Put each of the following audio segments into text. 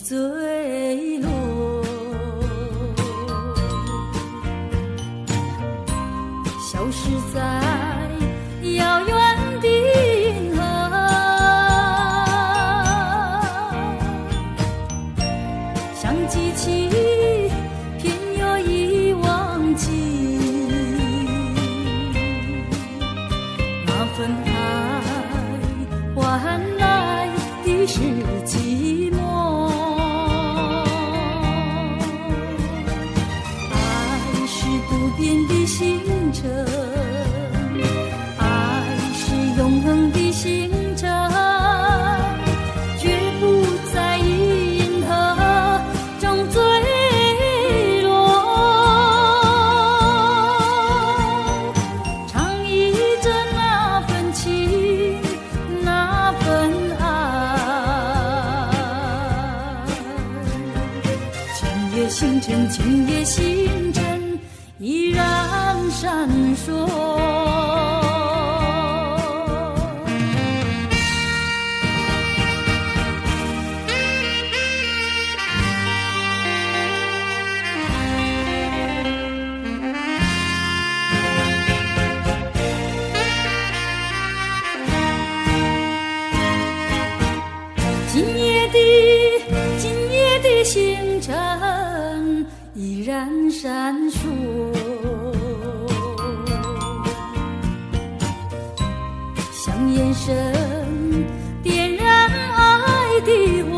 坠落，消失在遥远的银河，想记起偏又已忘记，那份爱换来的是寂寞。不变的星辰，爱是永恒的星辰，绝不在银河中坠落。唱忆着那份情，那份爱。今夜星辰，今夜星辰。依然闪烁。今夜的星辰依然闪烁。眼神点燃爱的火，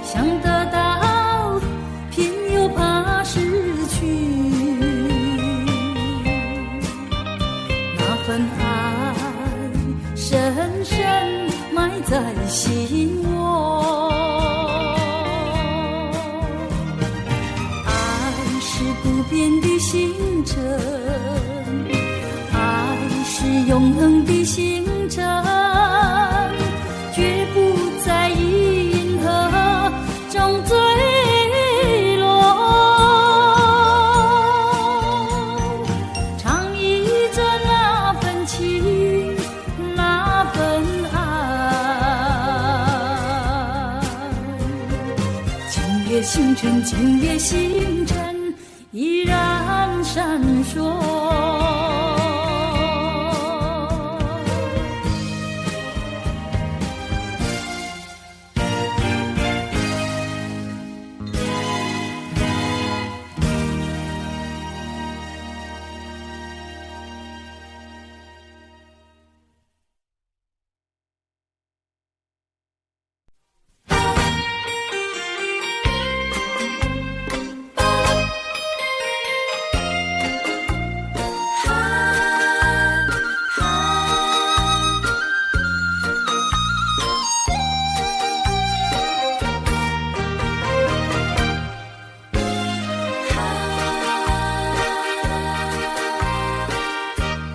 想得到偏又怕失去，那份爱深深埋在心窝。爱是不变的星辰，爱是永恒的星辰，绝不在银河中坠落。唱忆着那份情，那份爱。今夜星辰，今夜星辰依然闪烁。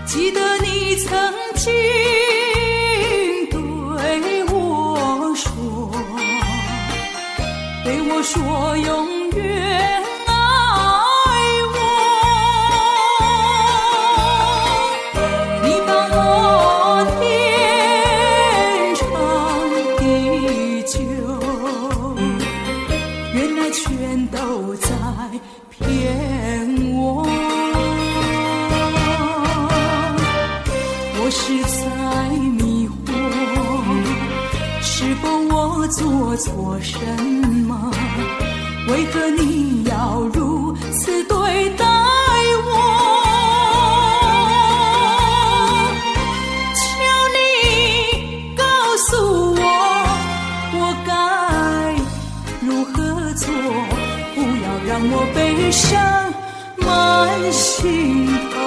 记得你曾经对我说永远爱我，你把我天长地久，原来全都在骗我。我是在迷惑，是否我做错什么？为何你要如此对待我？求你告诉我，我该如何做？不要让我悲伤满心头。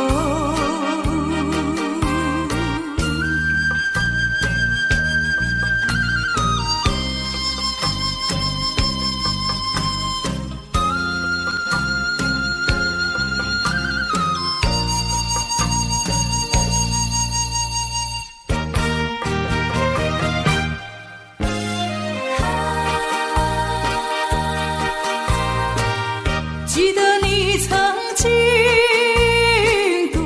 记得你曾经对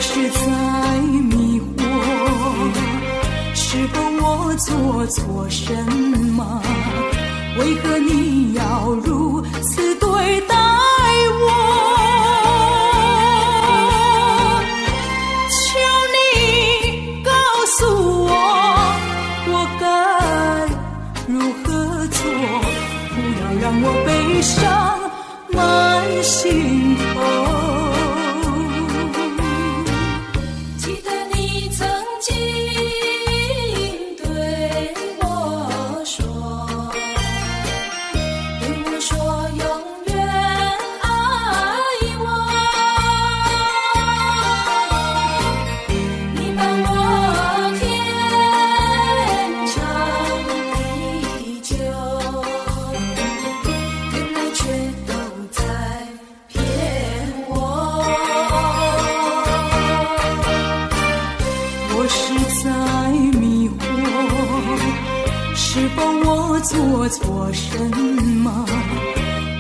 是在迷惑，是否我做错什么？为何你要如此对待我？求你告诉我，我该如何做？不要让我悲伤满心头。做错什么？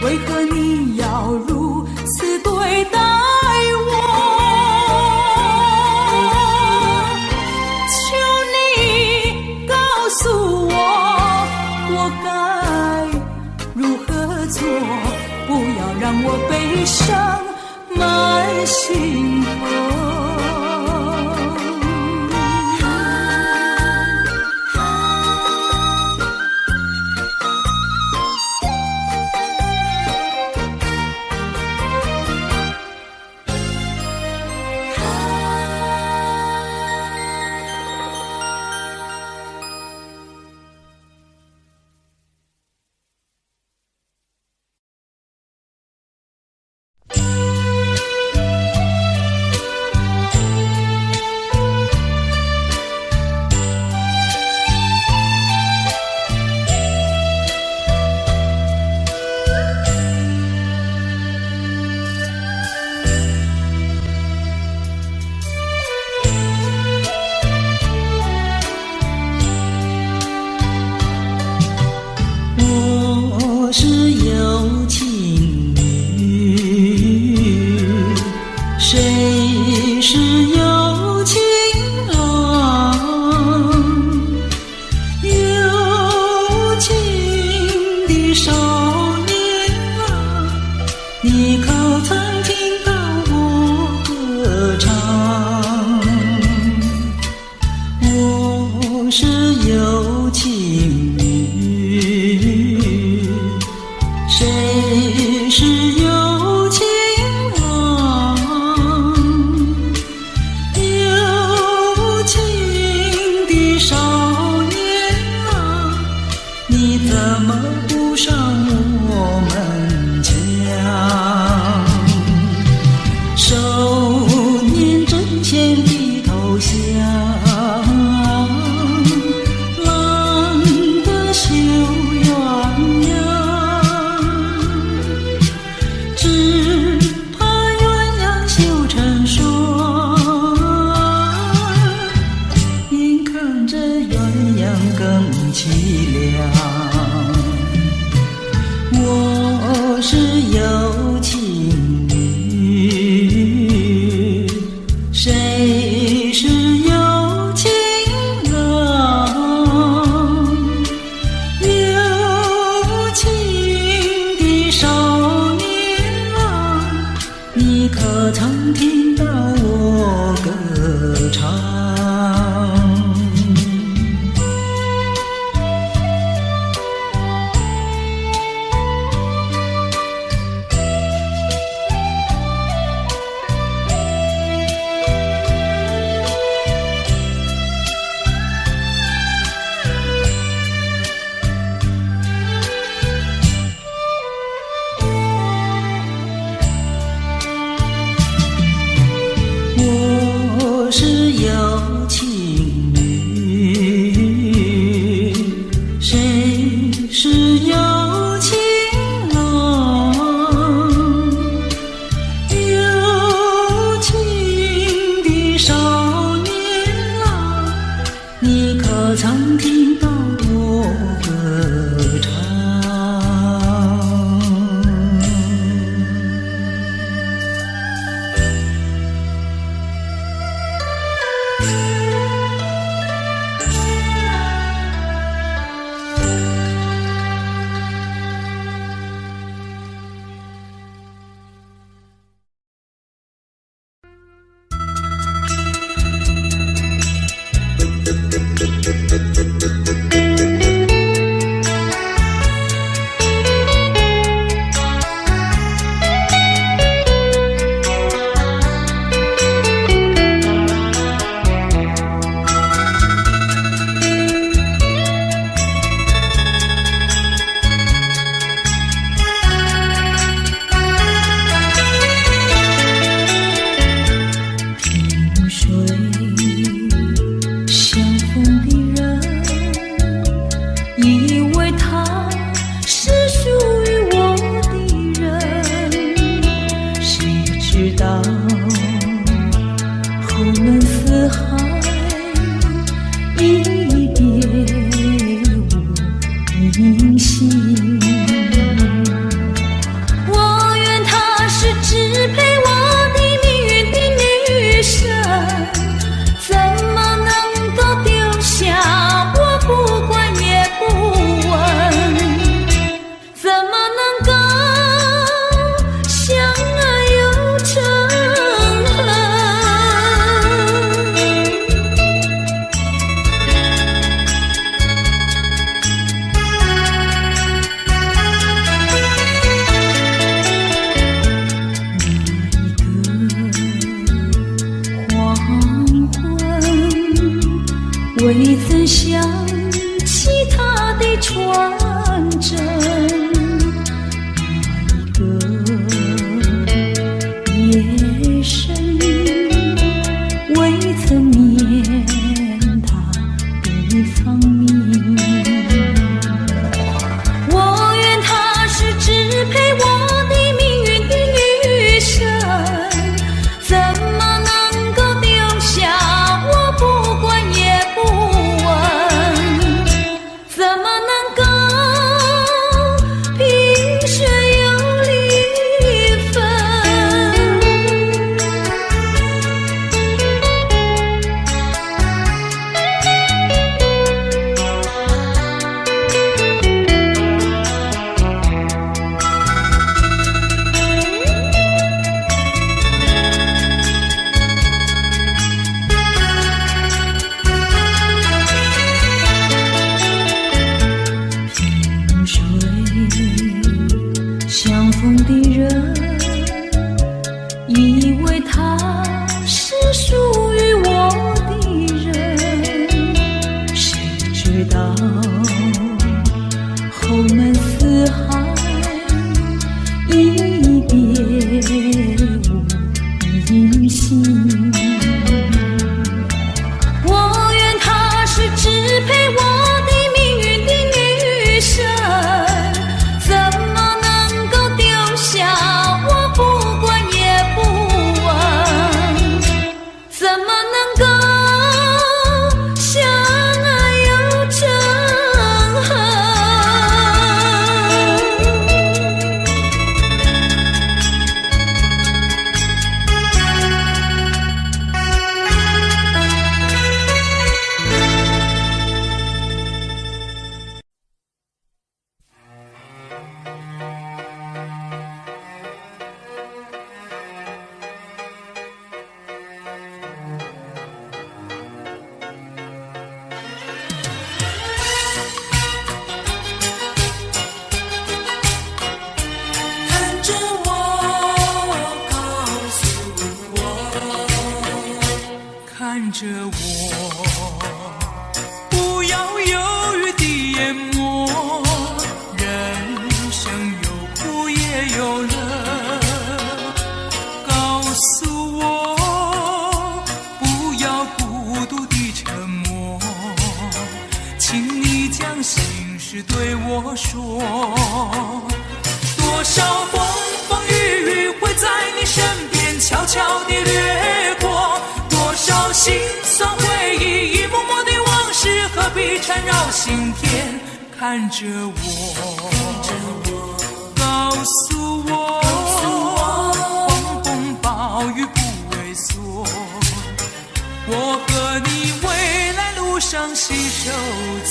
为何你要如此对待我？求你告诉我，我该如何做？不要让我悲伤满心头。未曾想起他的传真，那一个夜深，未曾眠他的芳名。我愿他是支配我的命运的女神，怎么能够丢下我不管也不问？怎么能够萍水有离分？萍水相逢的人，以为他是属于我的人，谁知道后门四海，一别无音信。我愿他是支配我的命运的女神，怎么能够丢下我不管也不问？怎么能够相爱又憎恨？看着我，告诉我，看着我，不要犹豫地淹没。人生有苦也有乐，告诉我，不要孤独地沉默，请你将心事对我说。多少风风雨雨会在你身边悄悄地掠过，多少心酸回忆一幕幕的往事何必缠绕心田。看着我，告诉我，狂风暴雨不畏缩，我和你未来路上携手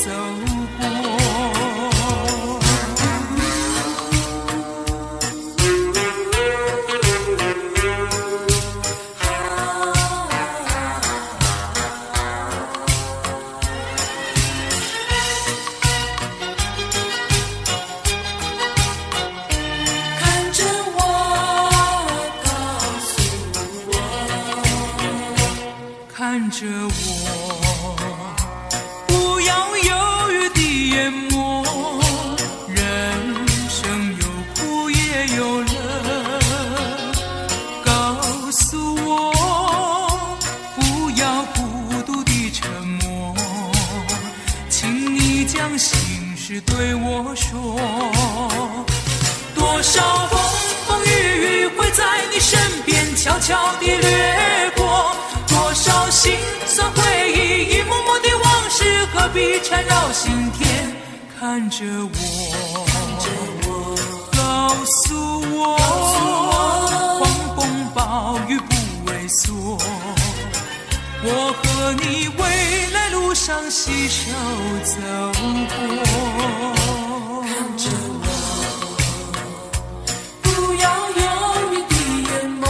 走过。看着我，告诉我，看着我，不要犹豫地淹没。人生有苦也有乐，告诉我，不要孤独地沉默，请你将心事对我说。多少风风雨雨会在你身边悄悄地掠过，多少心酸回忆一幕幕的往事何必缠绕心田。看着我，告诉我，狂风暴雨不畏缩，我和你未来路上携手走过。看着不要犹豫地淹没，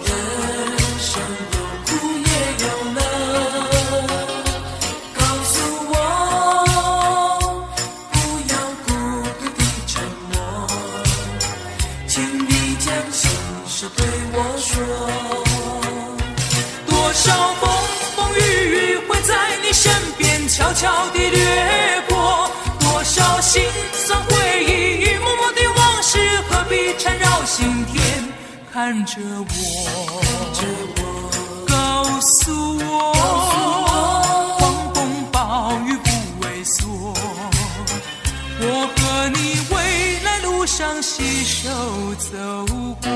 人生有苦也有乐，告诉我，不要孤独地沉默，请你将心事对我说。多少风风雨雨会在你悄悄地掠过，多少心酸回忆，默默的往事何必缠绕心田？看着我，告诉我，狂风暴雨不畏缩，我和你未来路上携手走过。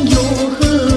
有何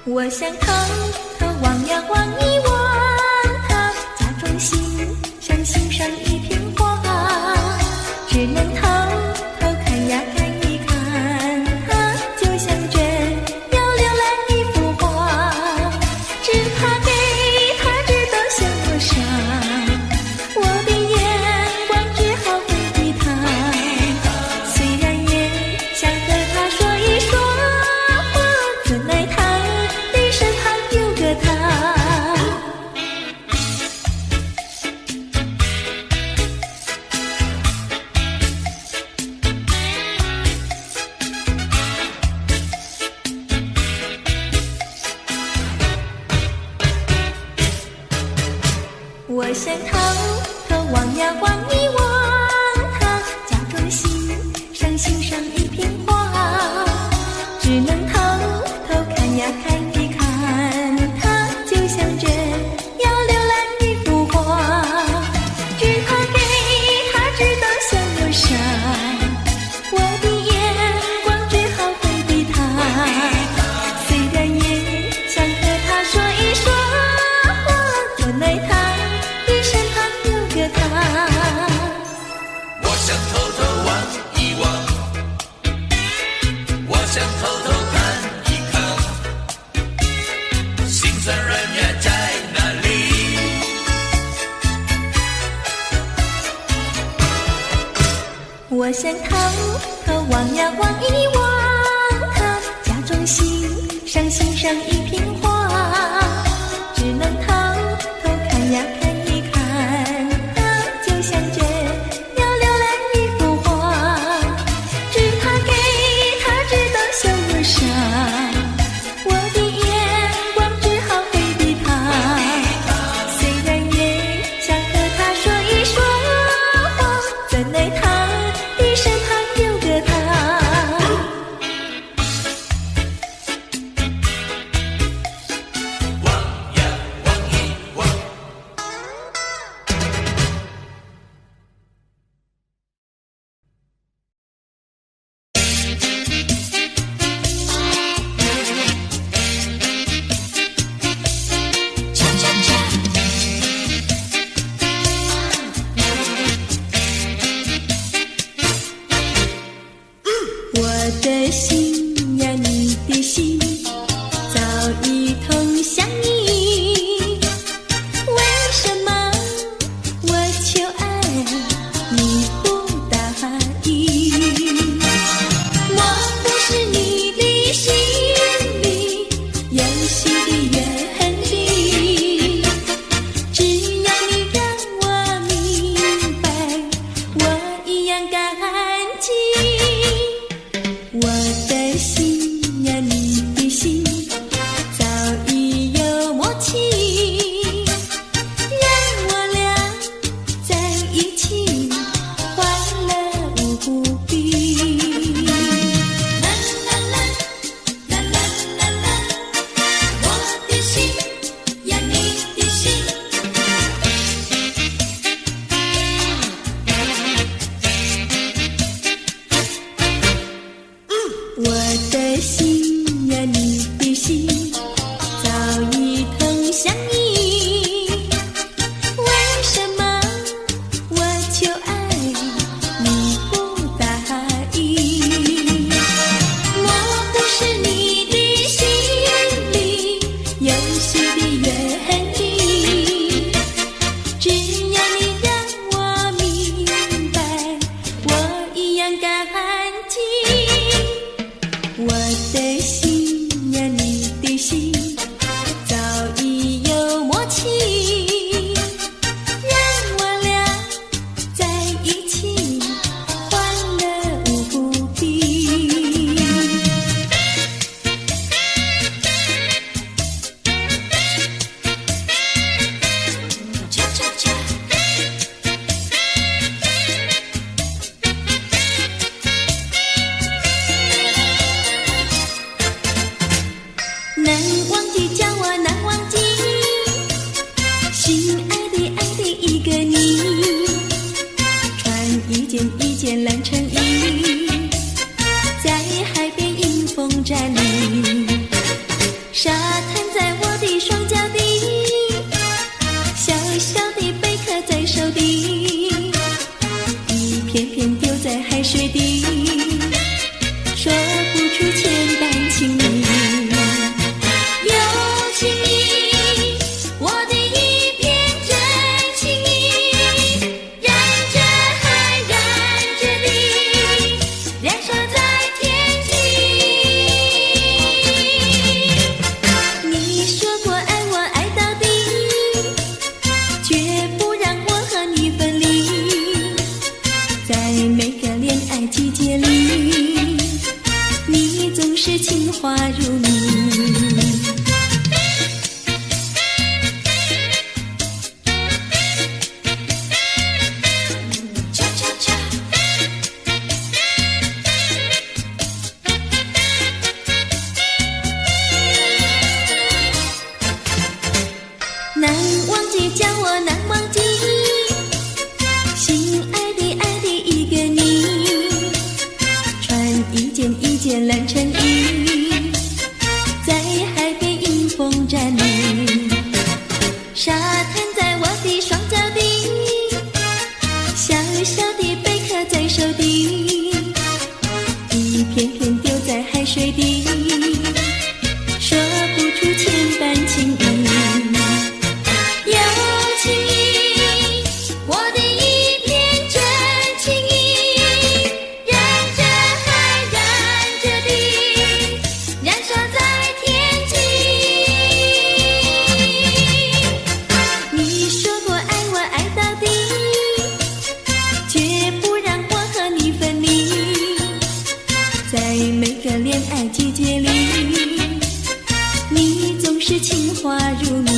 我想偷偷望呀望一望他，假装欣赏欣赏一片花，只能偷偷看呀看一想逃，望呀望一望他，假装心上一片花，只能偷看呀看一看他，就像这要浏览一幅画，只怕给他知道羞辱伤，我的眼光只好回避他，虽然也想和他说一说话，怎奈他的身旁有个他。我的心呀，你的心，早一同相依。为什么我求爱你不答应？我不是你的心里游戏的原理，只要你让我明白，我一样感激。我的心呀，你的心，早已有默契，让我俩在一起，欢乐无比。啦啦啦，啦啦啦啦，我的心呀，你的心。我的心呀，你的心，早已同相依。为什么我求爱你不答应？我不是你的心里游戏的原理，只要你让我明白，我一样感激。我的心呀，你的心，早已有默契，让我俩在一起，欢乐无比。恰恰恰。难忘记，叫我难忘记，心爱的一个你，穿一件蓝衬衣，在海边迎风站立，沙滩在我的双脚底，小小的贝壳在手底，一片片丢在海水底，说不出千般情意。情意，我的一片真情意，燃着海，燃着地，燃烧在天际。你说过爱我爱到底，绝不让我和你分离。在每个恋爱季节里，你总是情话如蜜。难忘记，叫我难忘记，心爱的一个你，穿一件蓝衬衣，在海边迎风站立，沙滩在我的双脚底，小小的贝壳在手底，一片片丢在海水底，说不出千般情意。情意，我的一片真情意，在每个恋爱季节里，你总是情话如你。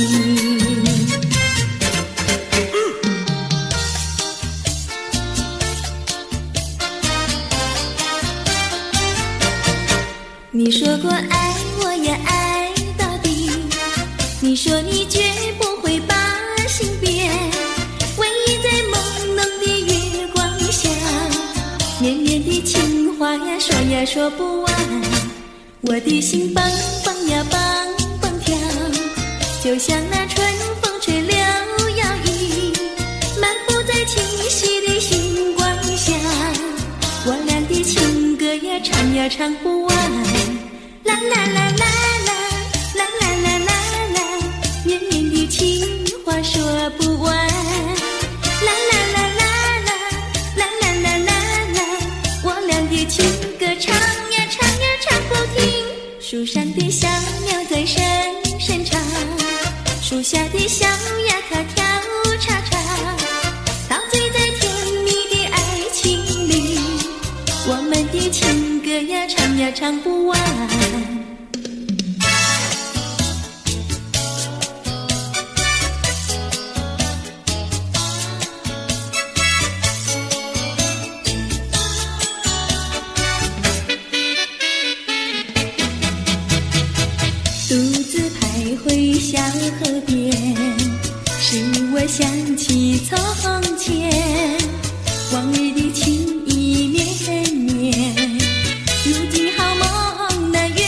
你说过爱我也爱到底，你说你绝不会把心变，唯一在朦胧的月光下，绵绵的情话呀说呀说不完，我的心蹦蹦呀蹦蹦跳，就像那春风吹柳摇曳，漫步在清晰的星光下，我俩的情歌呀唱呀唱不完，啦啦啦啦啦啦啦啦啦啦，绵绵的情话说不完，啦啦啦啦啦啦啦啦啦啦，我俩的情歌唱呀唱呀唱不停。树上的小鸟在声声唱，树下的小鸭它跳叉叉，陶醉在甜蜜的爱情里，我们的情歌呀唱呀唱不完。独自徘徊小河边，使我想起从前，往日的情意绵绵，如今好梦难圆，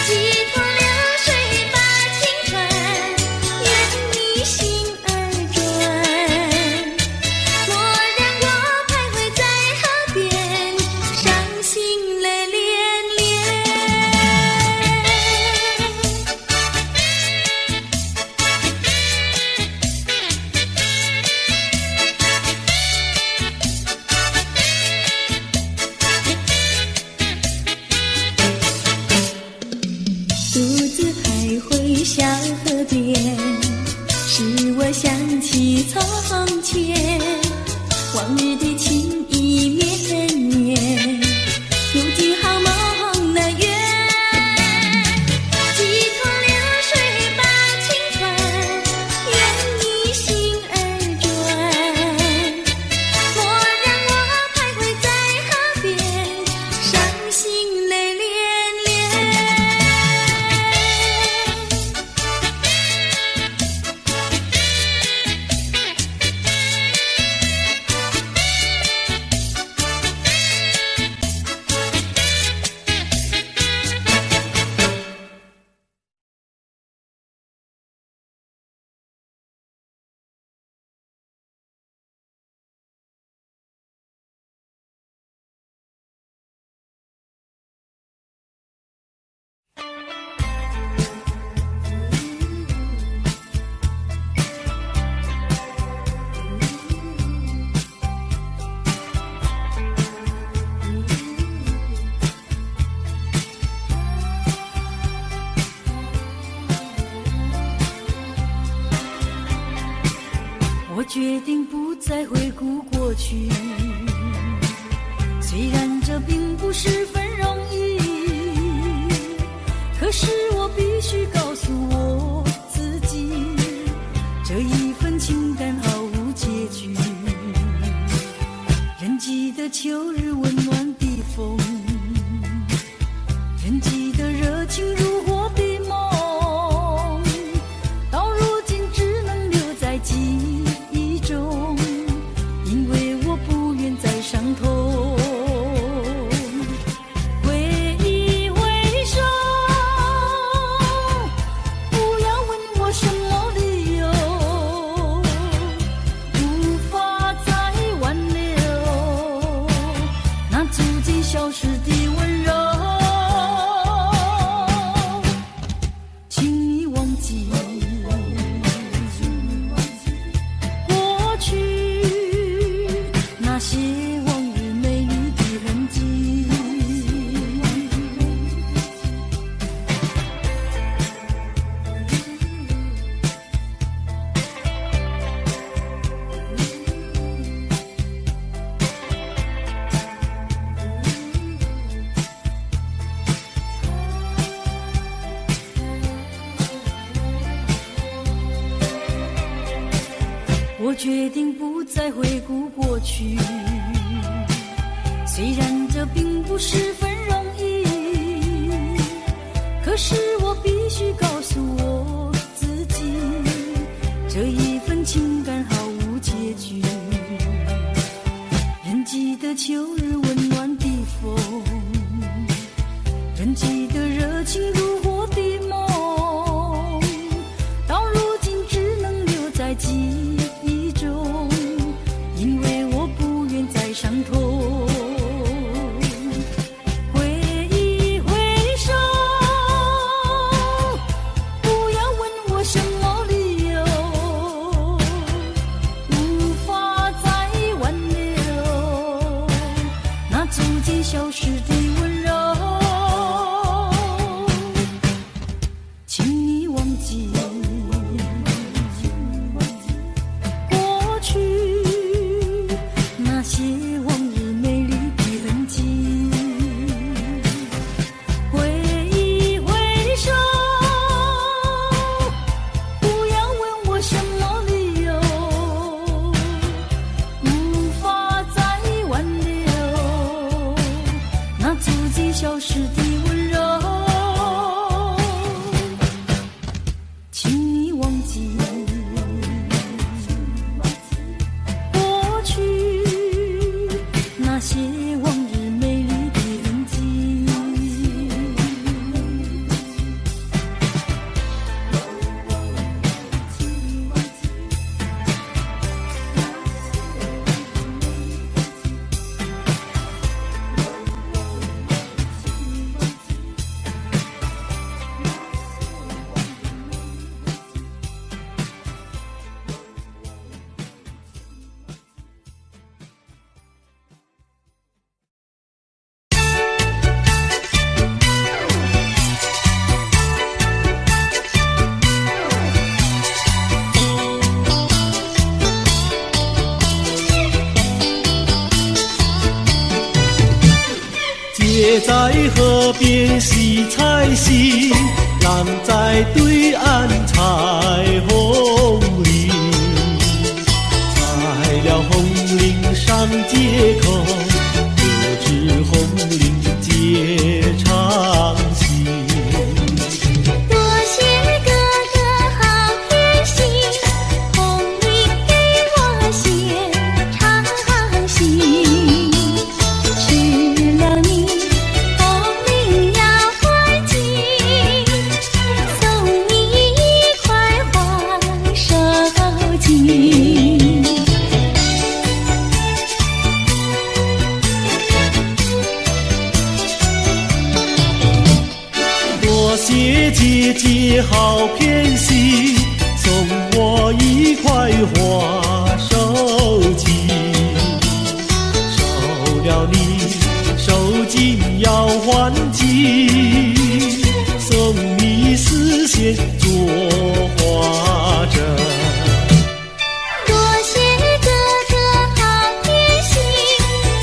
几头流水把情传，愿你心儿转，蓦然我徘徊在河边，伤心泪涟涟。独自徘徊小河边，使我想起从前，往日的情意绵绵，如今好梦难圆，几头流水把情传，愿你心儿转，蓦然我徘徊在河边，伤心泪涟涟。我决定不再回顾过去，虽然这并不十分容易，可是我必须告诉我自己，这一份情感毫无结局。仍记得秋日温暖的风，仍记得热情如火的梦，到如今只能留在记忆中，因为我不愿再伤痛。挥一挥手，不要问我什么理由，无法再挽留那逐渐消失的温柔。请你忘记过去那些往日美丽的痕迹。我决定不再回顾过去，虽然这并不十分容易，可是我必须告诉我自己，这一份情感毫无结局。仍记得秋日温暖的风，仍记得热情如火的梦，到如今只能留在记忆中，因为我不愿再伤痛。挥一挥手，不要问我什么理由，无法再挽留那逐渐消失的温柔。请你忘记过去那些往日美丽的痕迹，挥一挥手，不要问我什么理由，无法再挽留那逐渐消失的温柔。请你忘记过去那些往日美丽的痕迹。姐在河边洗菜洗，浪在对岸采红菱。采了红菱上街口，可知红菱结长情。多谢哥哥好贴心，红菱给我写长信。吃了你红菱要还紧，送你一块黄手巾。多谢姐姐好偏心，送我一块花手巾。收了你手巾要还紧，送你丝线做花针。多谢哥哥好贴心，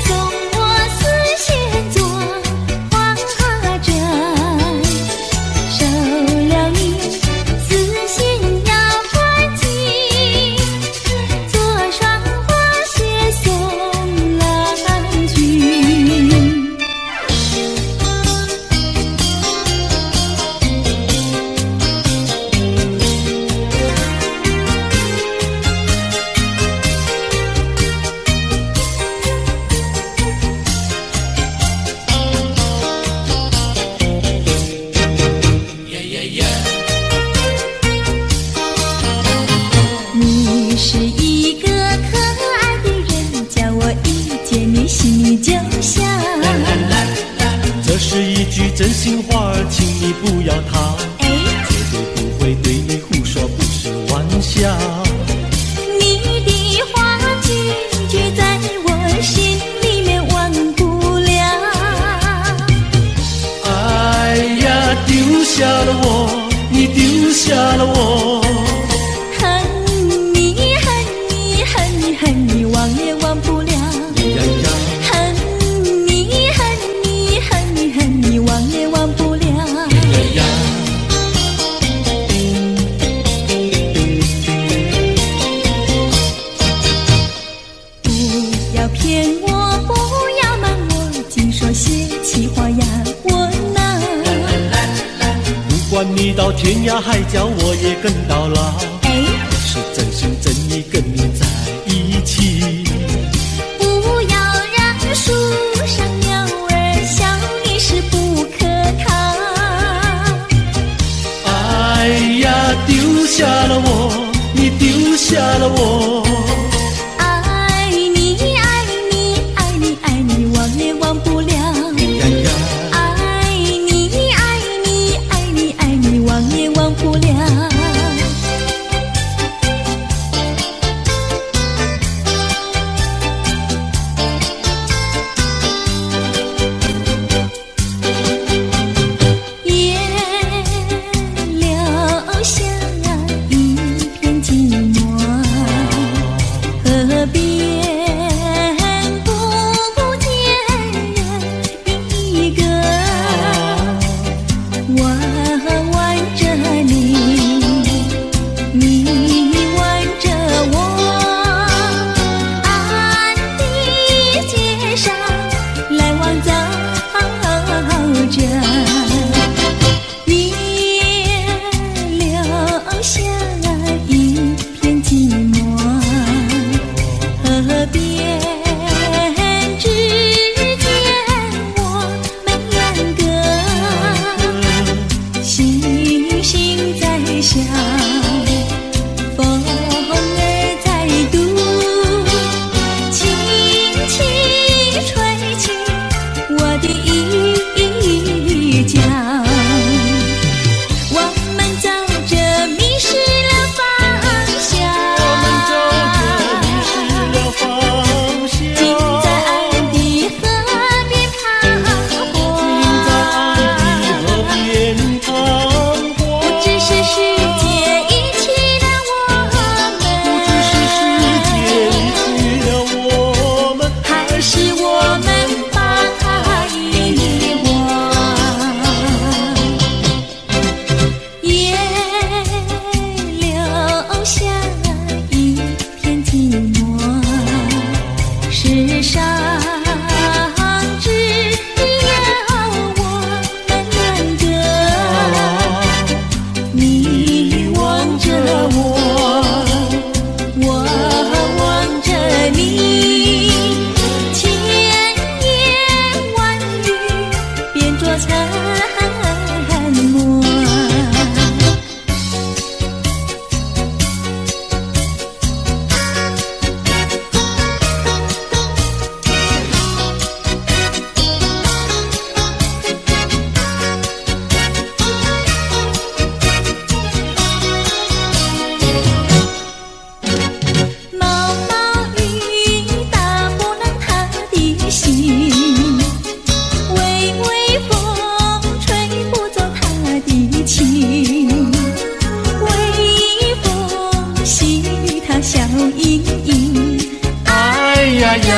送我丝线做花针。收了你丝线要还紧，做双花鞋送郎君。你是一个可爱的人，叫我一见你心里就想。这是一句真心话，请你不要逃，哎，绝对不会对你胡说，不是玩笑。你的话句句在我心里面忘不了。哎呀，丢下了我，你丢下了我。恨你恨你恨你恨你忘也忘不了。呀呀，恨你恨你恨你恨你忘也忘不了。呀呀，管你到天涯海角，我也跟到老。哎，是真心真意跟你在一起。不要让树上鸟儿笑你是不可靠。哎呀，丢下了我，你丢下了我。爱你，爱你，爱你，爱你，忘也忘不了。呀呀，爱你，爱你，爱你，爱你，忘也忘不了。也留下一片寂寞，河边不见人一个。我挽着你，你挽着我，暗的街上来往走着，也留下一片寂寞。河边只见我们两个，星星在笑，风儿在读，轻轻吹起我的衣角。我们走着迷失了方向，竟在爱的河边彷徨。不知是世界遗弃了我们，还是我们把它遗忘。也留下一片寂寞，世上只有我们两个。你望着我，我望着你，千言万语变作沉默。毛毛雨打不烂他的心，微微风吹不走他的情，微风细雨他笑盈盈，哎呀呀，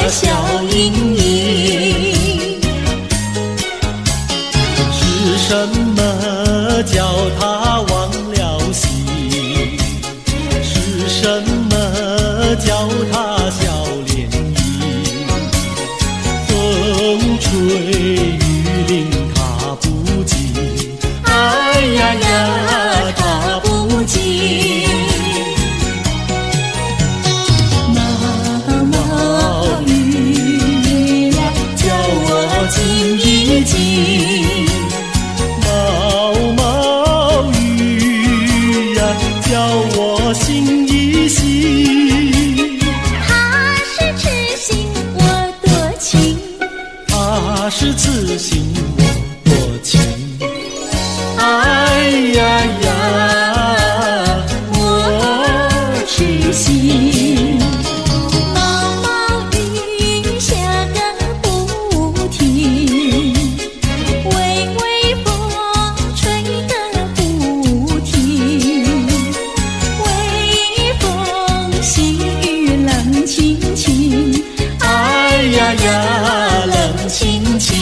笑盈盈。是什么叫他忘了形？是什么叫他笑脸迎？风吹雨淋他不及，哎呀呀，他不及。毛毛雨呀，叫我静一静。毛毛雨呀，叫我心一心。他是痴心我多情，他是痴心我多情。哎呀呀，我痴心。毛毛雨下个不停，微微风吹个不停，微风细雨冷清清，哎呀呀，冷清清。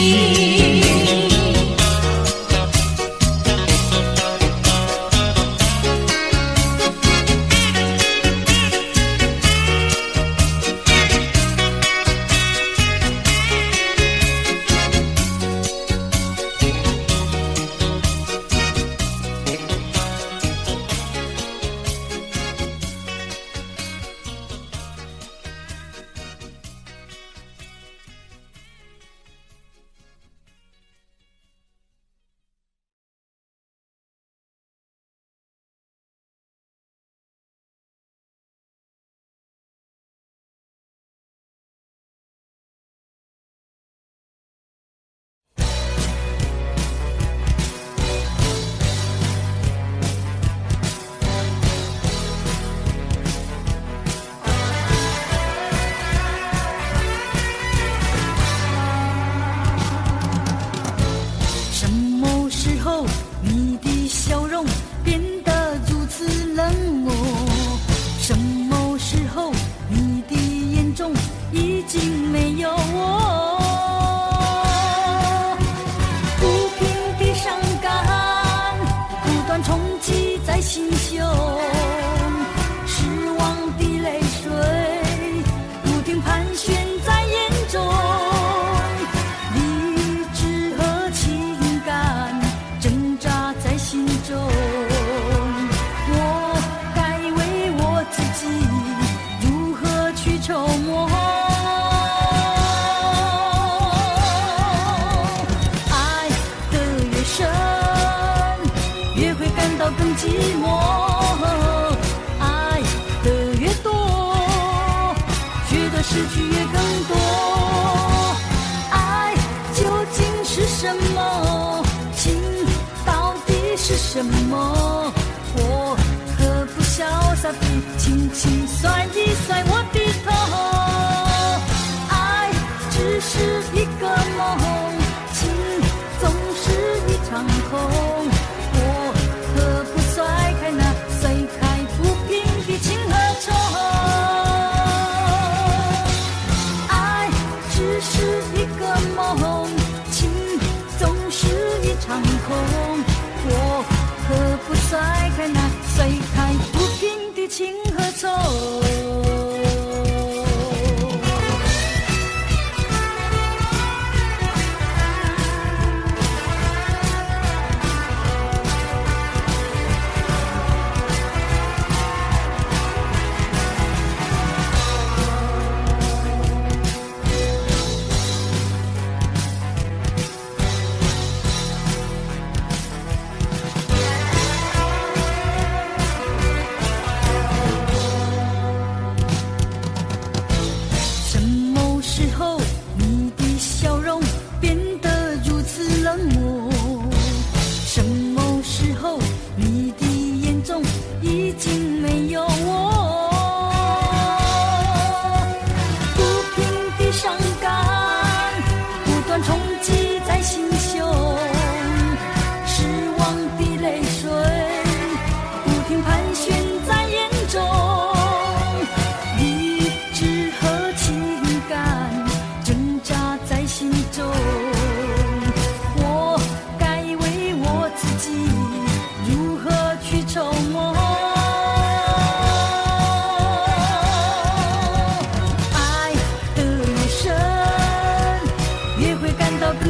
到更寂寞。爱的越多，觉得失去也更多。爱究竟是什么？情到底是什么？我何不潇洒地轻轻甩一甩我的头？爱只是一个梦，情总是一场空。我何不甩开那碎开不平的情和愁？爱只是一个梦，情总是一场空。我何不甩开那碎开不平的情和愁？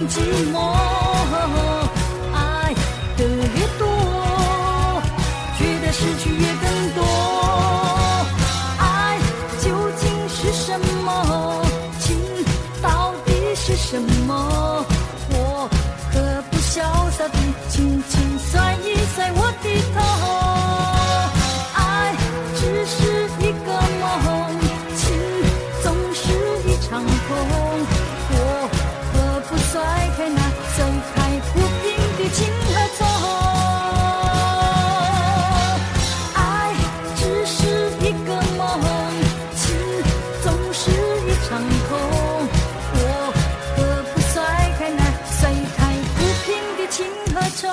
寂寞，爱的越多，觉得失去也更多。爱究竟是什么？情到底是什么？我何不潇洒地轻轻甩一甩我的头？爱只是一个梦，情总是一场空。甩开那碎开不平的情和愁，爱只是一个梦，情总是一场空。我何不甩开那碎开不平的情和愁？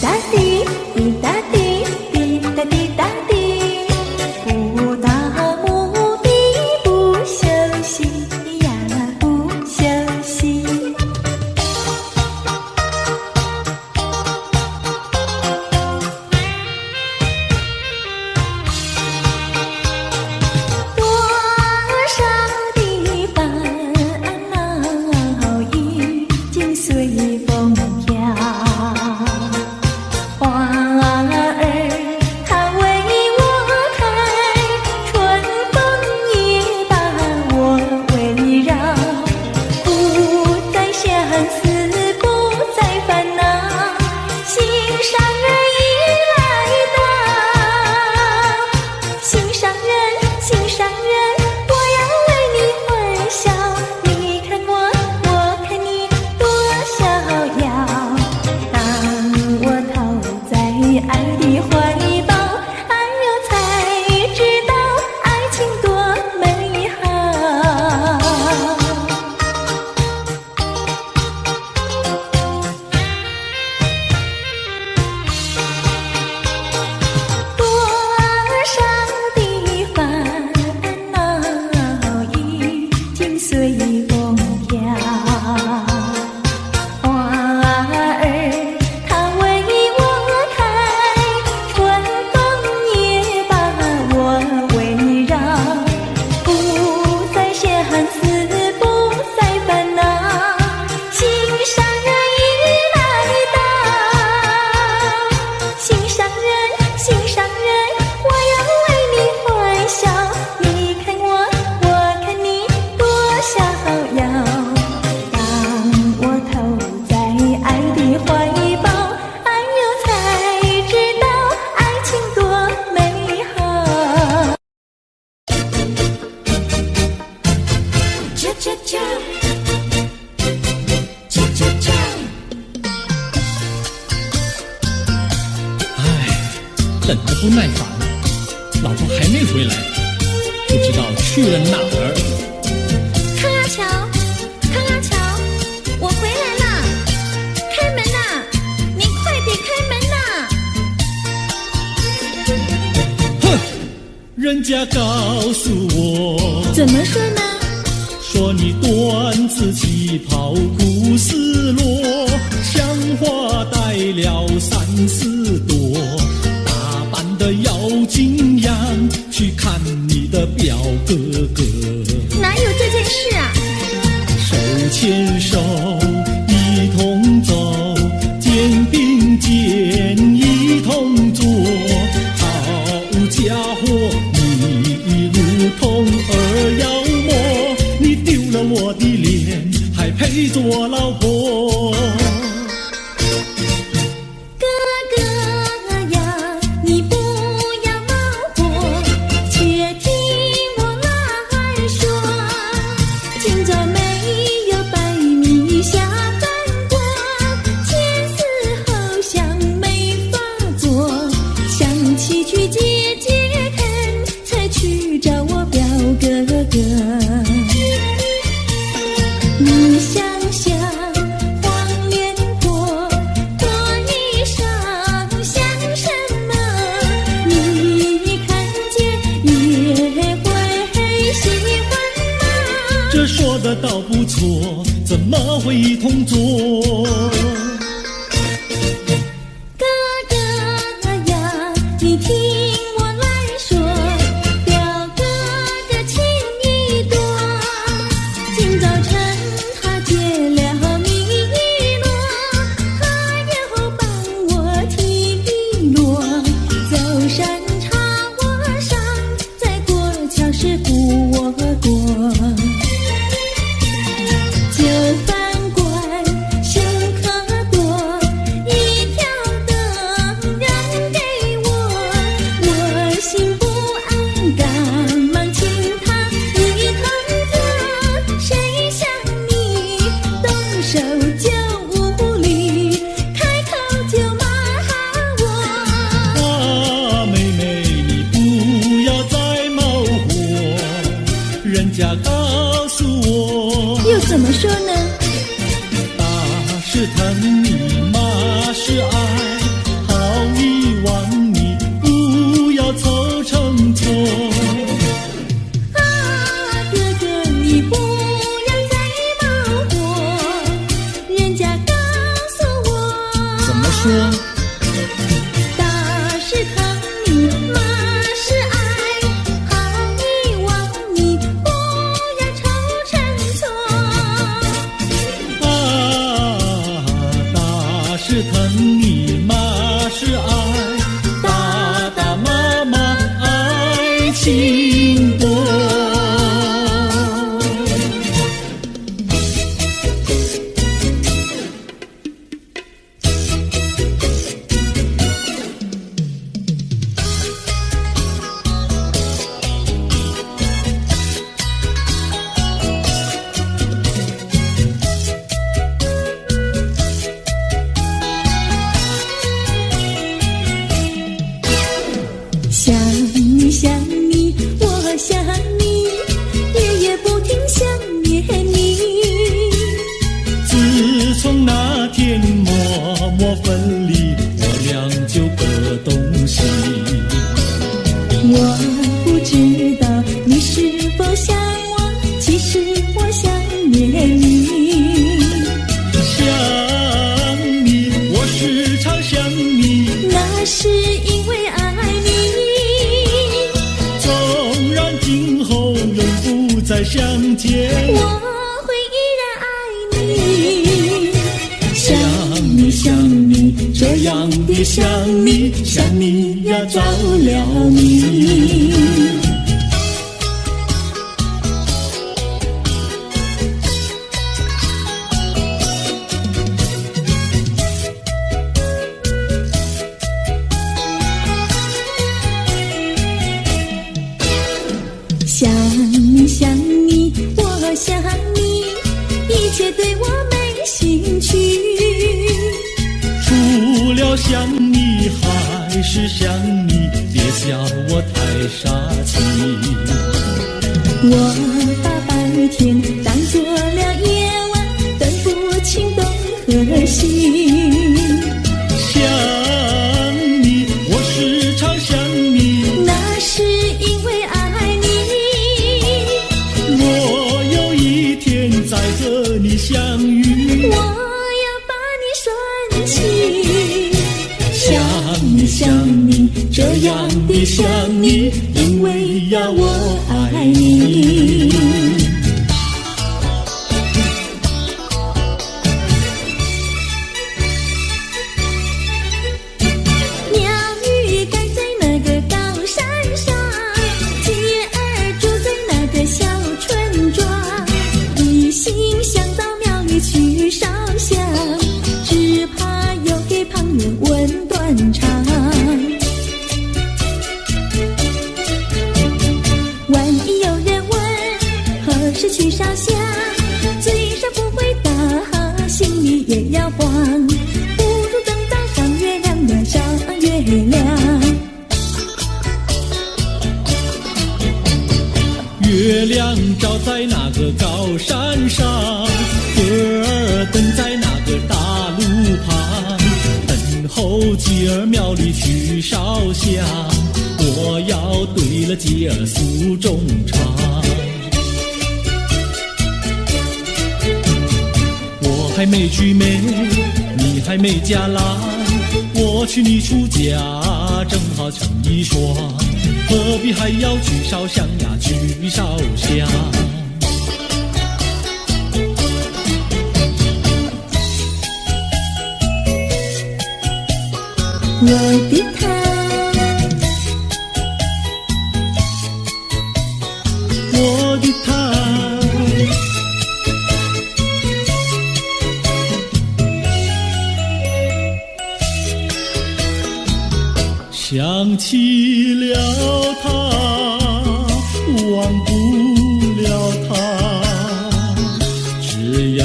答滴，滴答滴，滴答滴答滴，不到目的不休息呀，不休息。多少的烦恼已经随风飘，花儿它为我开，春风也把我围绕，不再相思，不再烦恼，心上人已来到，心上人，心上人，我要为你欢笑，你看我，我看你多逍遥。当我投在爱的怀抱，哎呦才知道爱情多美好。多少的烦恼已经随风飘，花儿它为我开，春风也把我围绕，不再相思，不再烦恼，心上人已来到，心上人，心上人，我要为你欢笑，你看我，我看你多逍遥。当我投在爱的怀抱，哎呦才知道爱情多美好。恰恰恰，恰恰恰。等得不耐烦，老婆还没回来，不知道去了哪儿。康阿乔，康阿乔，我回来啦！开门呐！你快点开门呐！哼，人家告诉我，怎么说呢？说你短子旗袍苦丝罗，像花戴了3、4朵，打扮得妖精样，去看你的表哥哥。哪有这件事啊？手牵手一同走，肩并肩一同坐，好家伙，你如同儿妖魔，你丢了我的脸，还配做老婆？哥哥呀，你不要恼火，且听我来说。今朝没有白米下饭锅，前思后想没法做，想起去解解恨，才去找我表哥哥。你想想黄脸婆多衣裳像什么？你看见也会喜欢吗？这说的倒不错，怎么会一同做？哥哥呀，你听我来说，表哥哥情意多。今早晨他解了迷罗，他又帮我提罗，走山茶我上，在过桥时扶我过。就饭馆休克多，一条灯让给我，是因为爱你。纵然今后永不再相见，我会依然爱你。想你想你，这样的想你，想你呀着了迷。想你想你，我想你，一切对我没兴趣。除了想你还是想你，别笑我太傻气。我把白天当作了夜晚，分不清东和西。想你，我时常想你，那是因为爱你。我有一天再和你相遇，我要把你拴起。想你想你，这样的想你，因为呀我爱你。鸟语盖在那个高山上，鸡儿住在那个小村庄，一心想到庙里去烧香，只怕又给旁人问断肠。万一有人问何时去烧香，嘴上不回答，心里也要慌，不如等到上月亮呀上月亮。月亮照在那个高山上，歌儿等在那个大路旁，等候鸡儿庙里去烧香，我要对了鸡儿诉衷肠。我还没娶媒，你还没嫁来，我娶你出嫁，正好成一双，何必还要去烧香呀，去烧香。我的他，我的他，想起了他，忘不了他，只要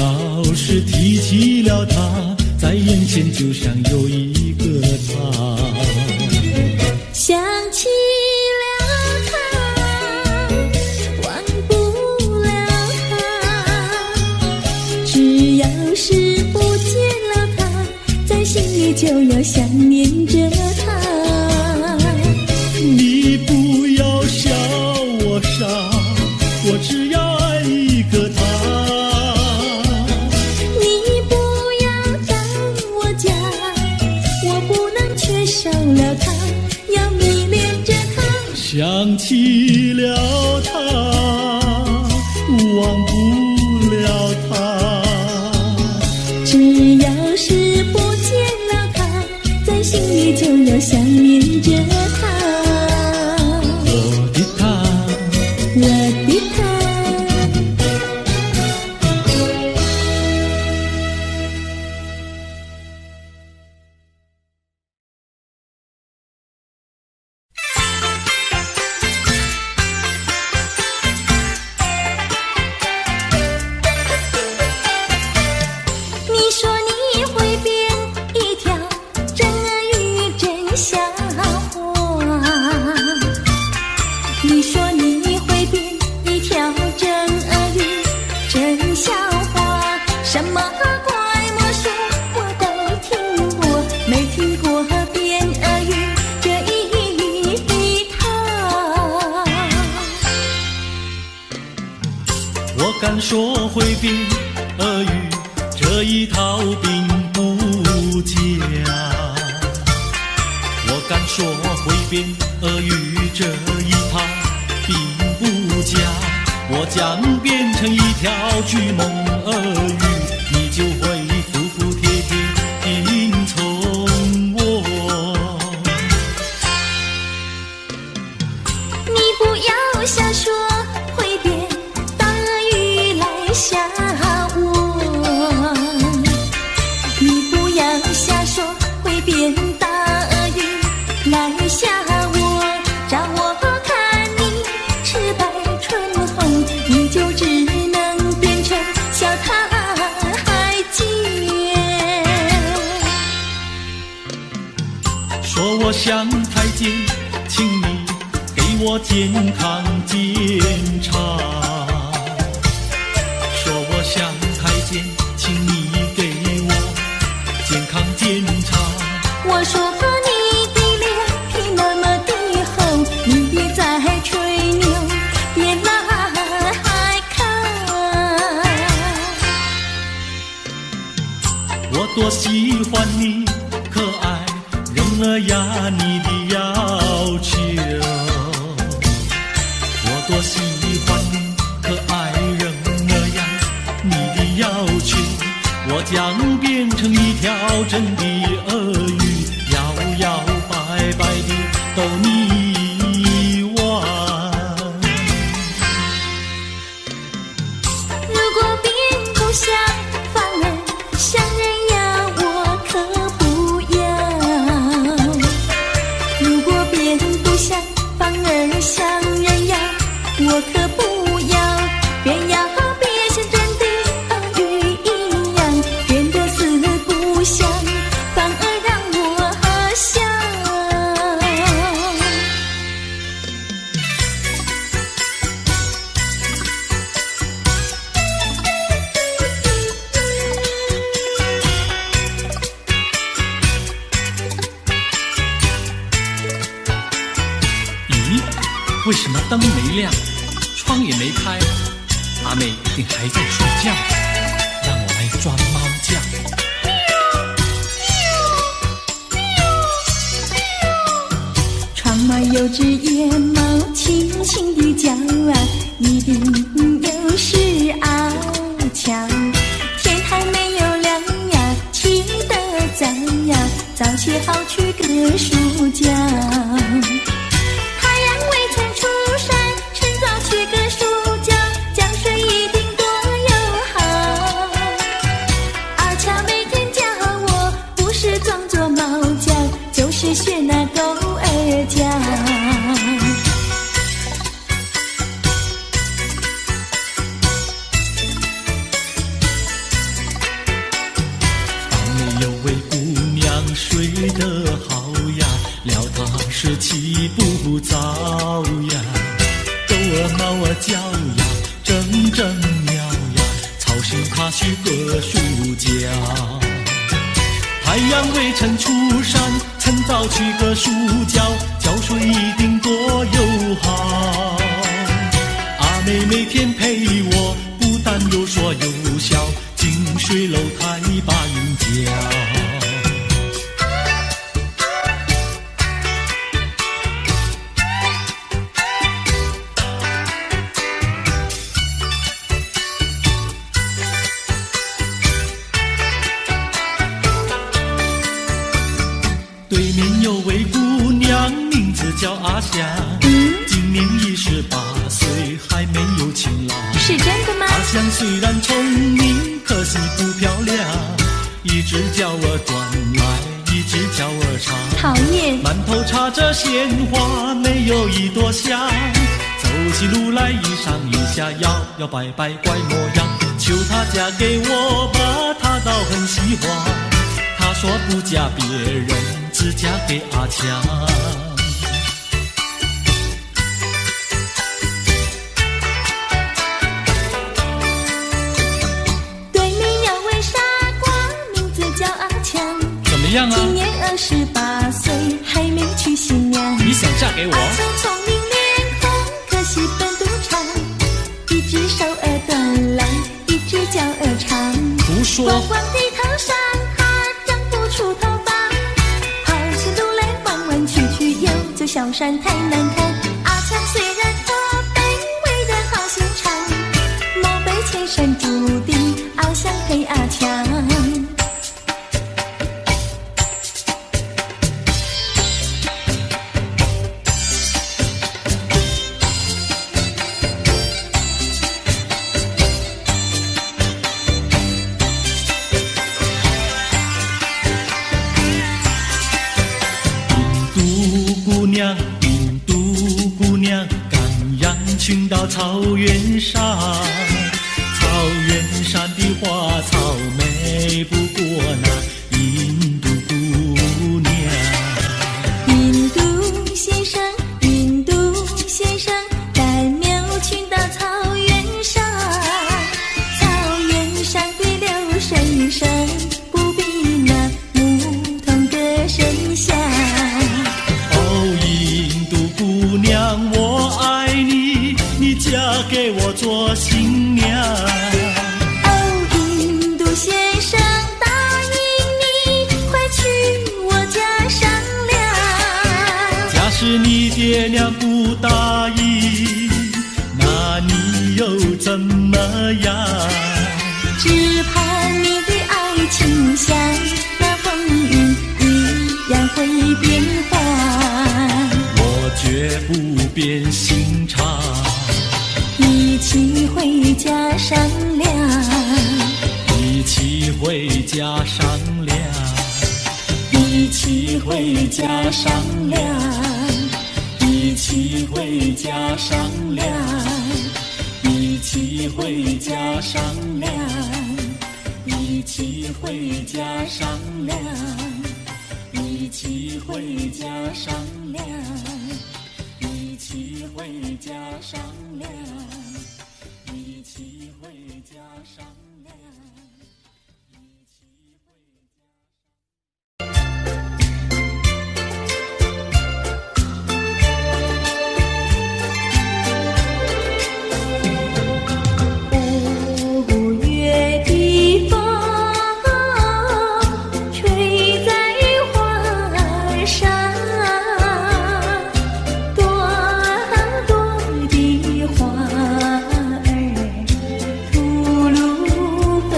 是提起了他，在眼前就像有一个他。想起了他，忘不了他，只要是不见了他，在心里就要想念着他。你不要笑我傻，我只要爱一个他。你不要当我假，我不能缺少了他，要迷恋着他。想起了他，忘不了他，只要是不见了他，在心里就要想念着他。我的他，我的他，你说你会编一条真语真笑话，你说你会编一条真语真笑话，什么怪魔术我都听过，没听过编语这一套。我敢说会编语这一套并不假，我说会变鳄鱼这一套并不假，我将变成一条巨猛鳄鱼，你就会服服帖帖听从我。你不要瞎说会变大鳄鱼来吓我，你不要瞎说会变大鳄鱼来吓我，照我看你赤白春红，你就只能变成小太监。说我像太监，请你给我健康检查。说我像太监，请你给我健康检查。我说你的脸皮那么的厚，你别再吹牛，别来看。我多喜欢你可爱人儿呀，你的要求。我多喜欢你可爱人儿呀，你的要求。我将变成一条真的鳄鱼，摇摇摆摆地逗你玩。如果变不像反而像人呀，我可不要。如果变不像反而像人呀，我可不要。变呀变像真的鳄鱼一样，变得四不像，反而让我想。咦，为什么灯没亮，窗也没开？阿妹一定还在睡觉，让我来抓猫叫。窗外有只野猫轻轻地叫啊，一定又是翱翔。天还没有亮呀，起得早呀，早些好去个树脚。太阳未曾出山，趁早去个树脚，江水一定多友好。阿乔每天教我，不是装作猫叫，就是学那狗儿叫。房里有位姑娘睡得好呀，料她是起不早呀。狗儿猫儿叫呀，阵阵喵呀，吵醒她去个树脚。太阳未曾出山，趁早去个树脚，浇水一定多友好。阿妹每天陪我，不但有说有笑，近水楼台把云搅。对面有位姑娘，名字叫阿香，今年28岁，还没有情郎。是真的吗？阿香虽然聪明，可惜不漂亮，一只脚儿短来，一只脚儿长。讨厌！满头插着鲜花，没有一朵香。走起路来一上一下，摇摇摆摆怪模样。求她嫁给我吧，她倒很喜欢。她说不嫁别人，只嫁给阿强。对面有位傻瓜，名字叫阿强。怎么样啊？今年28岁，还没娶新娘。你想嫁给我？阿强聪明脸红，可惜本不长，一只手儿短来，一只脚儿长。胡说！光光的头上还长不出头发，好些路来弯弯曲曲。小山太难看。阿强虽然他卑微的好心肠，某被千山注定，翱翔陪阿强。印度姑娘敢然群到草原上，草原上的花草美不过那印度姑娘。印度先生，带苗群到草原上，草原上的流水声不比那牧童歌声响。姑娘，我爱你，你嫁给我做新娘。哦，印度先生答应你，快去我家商量。假使你爹娘不答应，那你又怎么样？只怕你的爱情像那风云一样会变幻。绝不变心肠，一起回家商量，一起回家商量，一起回家商量，一起回家商量，一起回家商量，一起回家商量，一起回家商量。一起回家商量，一起回家商量。五月的风吹在花上。花儿吐露芬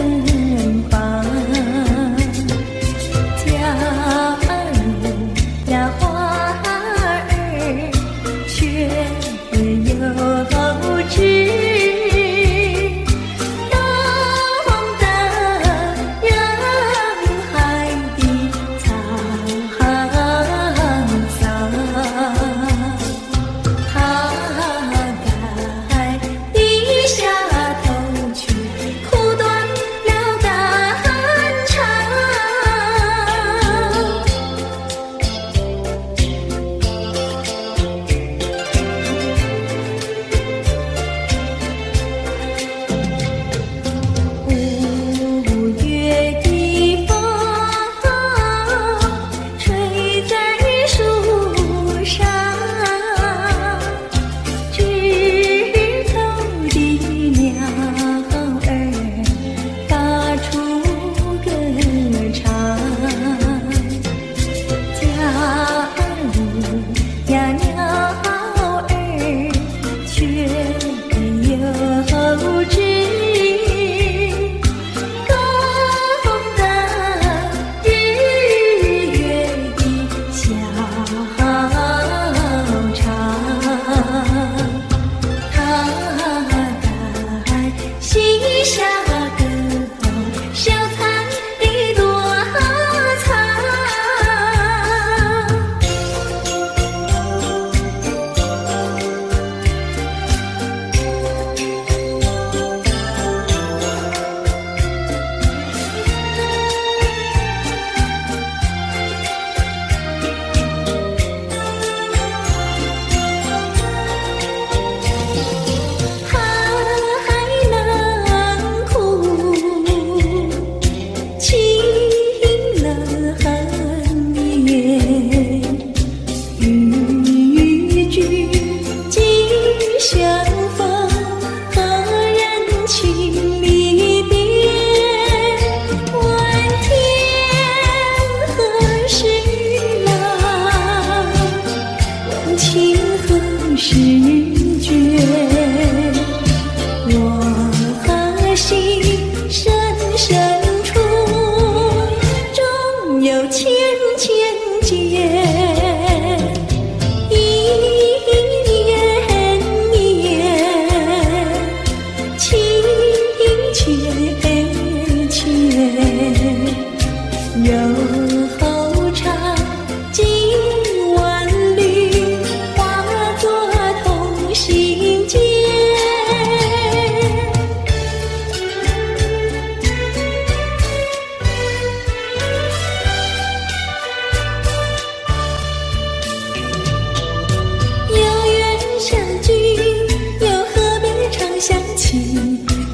起，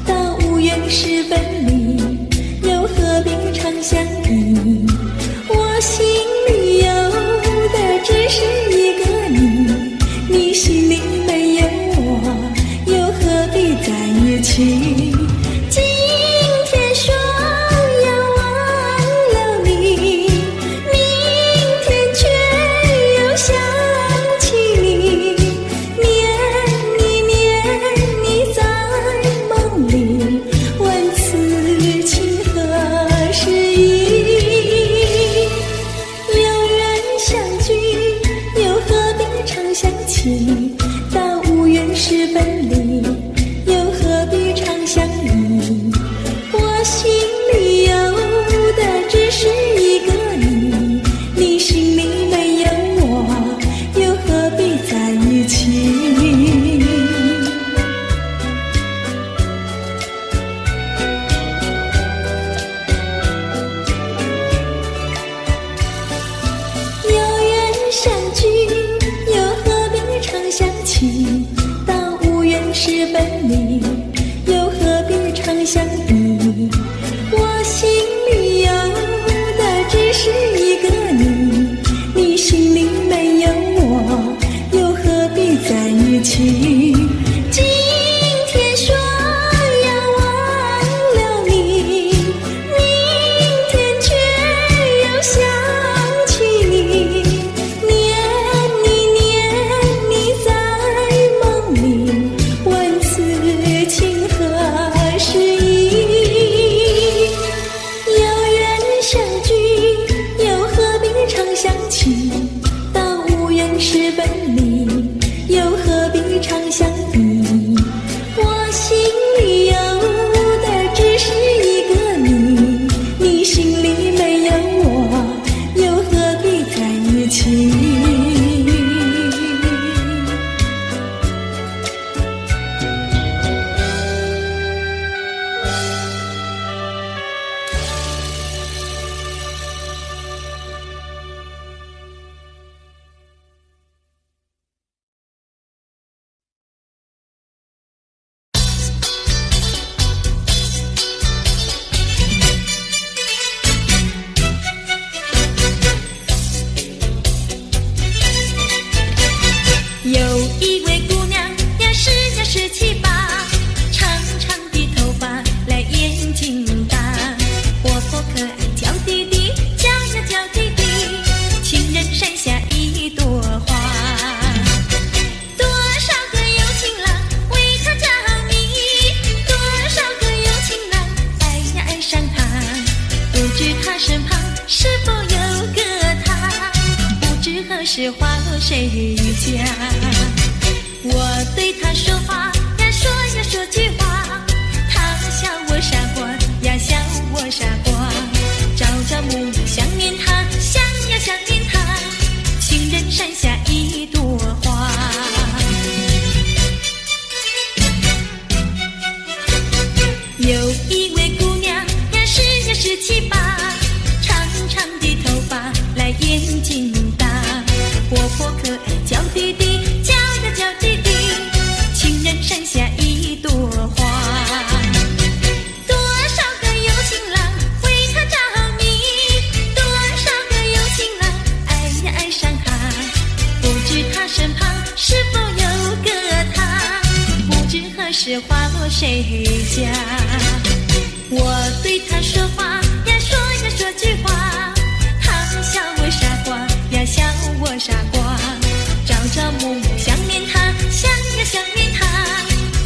到无缘时分离，又何必常相依？我心里有的只是一个你，你心里没有我，又何必在一起？今天说要忘了你，明天却又想起你，念你在梦里，问此情何时已？有缘相聚，又何必常想起？到无缘时分离，又何必常相依？我心里有的只是一个你，你心里没有我，又何必在一起？有缘相聚，又何必常想起？到无缘时分离，又何必常相依？我心里有的只是一个你，你心里没有我，又何必在一起？今天说要忘了你，明天却又想起你，念你在梦里，问此情何时已？有缘相聚，又何必常想起？到无缘时分离，又何必常相依？我心里有的只是一个你，你心里没有我，又何必在一起？有一位姑娘呀是七八，长长的头发来眼睛大，活泼可爱娇滴滴，叫呀叫滴滴，情人山下一朵花。多少个有情郎为她着迷，多少个有情郎爱呀爱上她，不知她身旁是否有个他，不知何时花落谁家。我对他说话呀说句话，他笑我傻瓜呀笑我傻瓜，朝朝暮暮想念他，想呀想念他，情人山下一朵花。有一位姑娘呀是七八，长长的头发来眼睛大，活泼可爱娇滴滴，叫呀叫滴滴，情人山下一朵花。多少个有情郎为她着迷，多少个有情郎爱呀爱上她，不知她身旁是否有个他，不知何时花落谁家。我对他说话呀说句话，他笑我傻瓜呀笑我傻瓜，朝朝暮暮想念他，想呀想念他，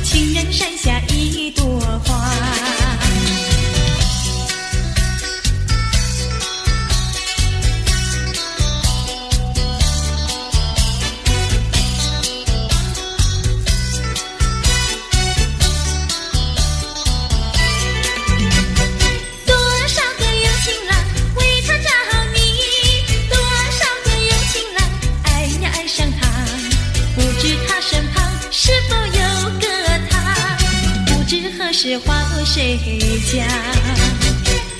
情人山下一朵花。是花落谁家？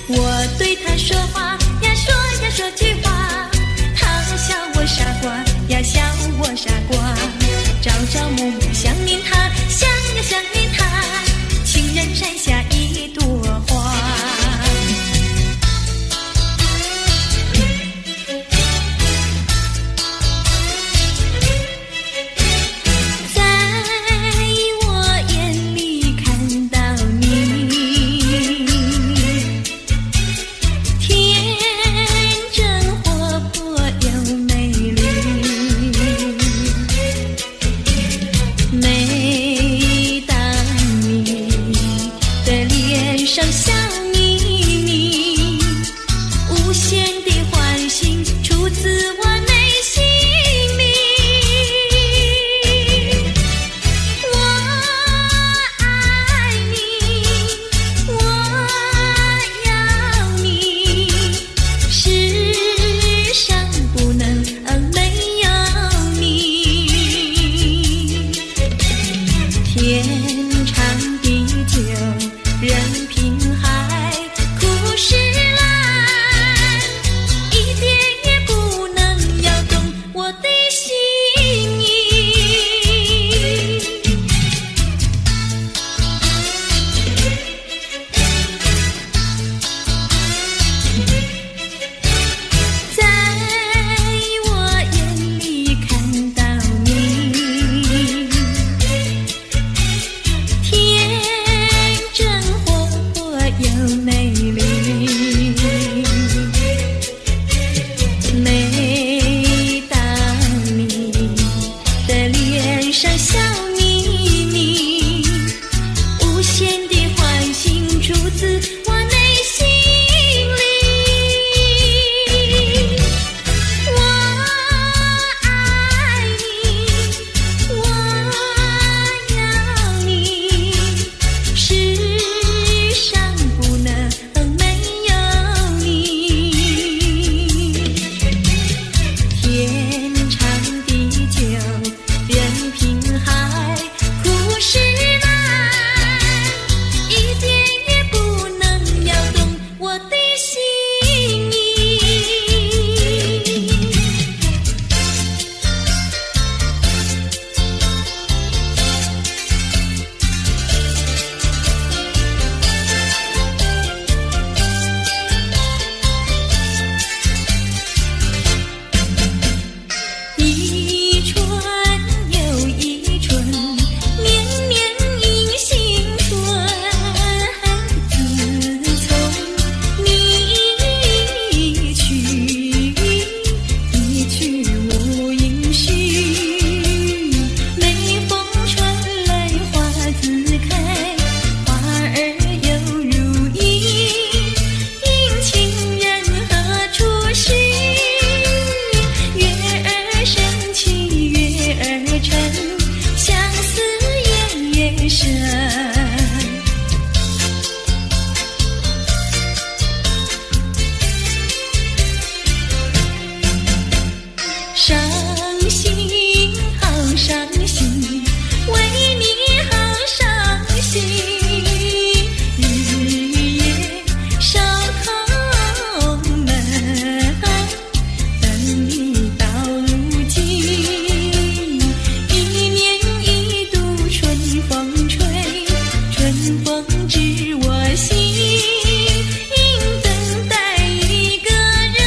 我对他说话呀说句话，他笑我傻瓜呀笑我傻瓜，朝朝暮暮想念他，想呀想念他，一春又一春，年年迎新春。自从你一去，一去无音讯。每逢春来花自开，花儿又如意。应情人何处寻？月儿升起月儿沉，相思夜夜深。伤心好伤心，为你好伤心。日夜烧头门，等你到如今。一年一度春风吹，春风知我心。应等待一个人，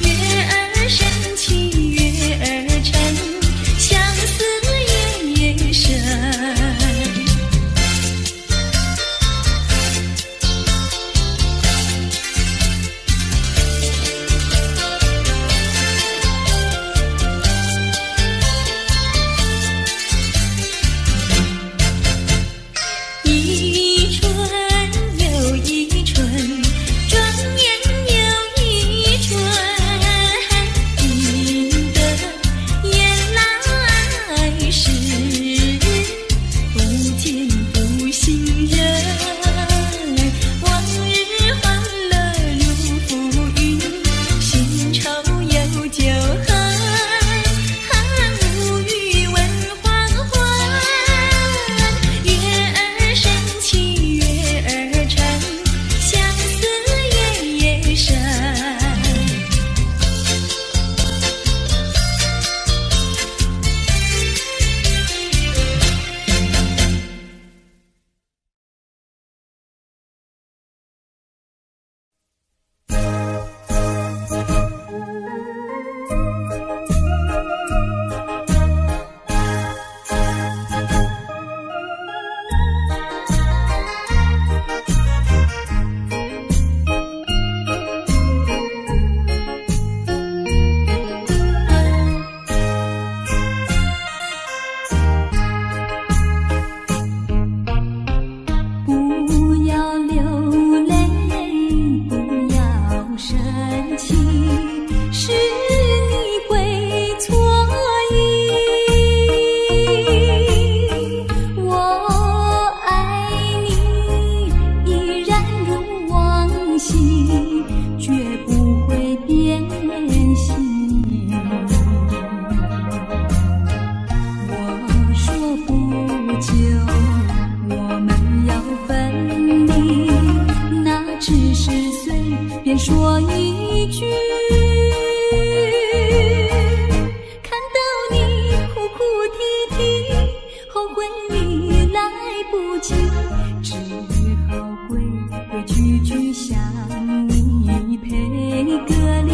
月儿升起月儿沉，相思夜夜深。一春又一春，转眼又一春。赢得雁来时，不见负心人。往日欢乐如浮云，新愁有旧恨。无语问黄昏，月儿升起月儿沉，相思夜夜深。不要流泪，不要生气，是你会错意。我爱你依然如往昔，绝不会变心。我说不久我们要分离，那只是随便说一句。看到你哭哭啼啼，后悔已来不及，只好规规矩矩向你赔个礼，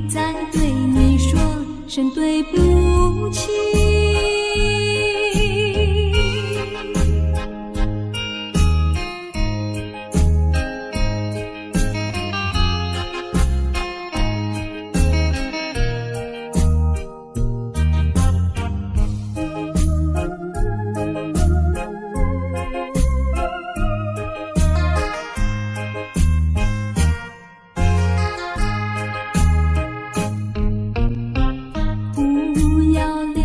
再对你说声对不起。不要流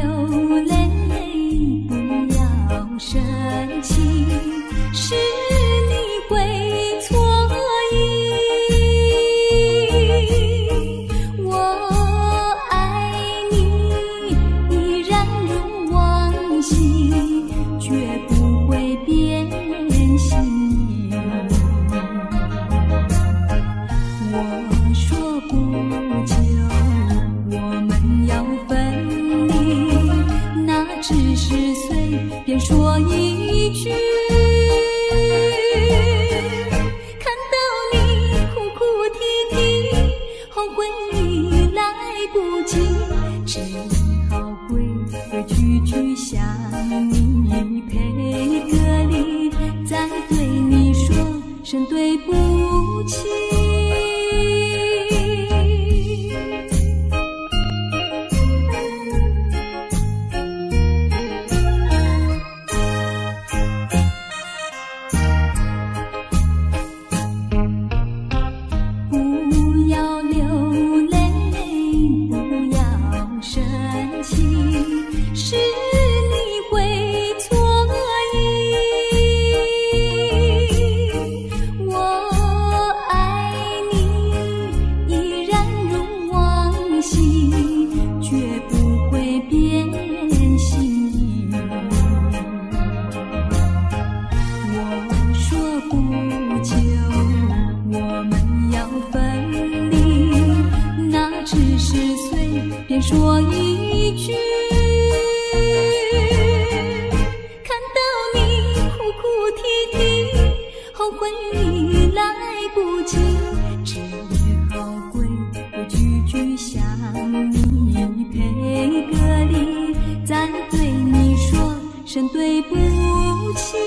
只好规规矩矩向你赔个礼，再对你说声对不起。是你会错意，我爱你依然如往昔，绝不会变心意。我说不久我们要分离，那只是随便说一句，看到你哭哭啼啼，后悔已来不及，只好规规矩矩向你赔个礼，再对你说声对不起。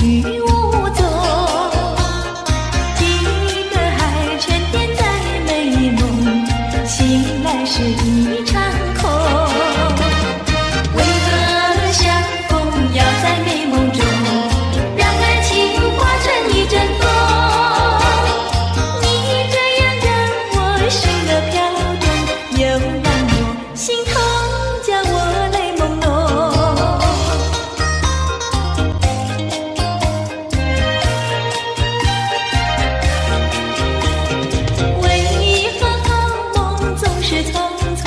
去无踪，记得还沉淀在美梦，醒来是一场空。为何相逢要在美梦中，让爱情化成一阵风？你这样让我心乐飘动，又让我心痛，叫我泪朦胧。为何好梦总是匆匆，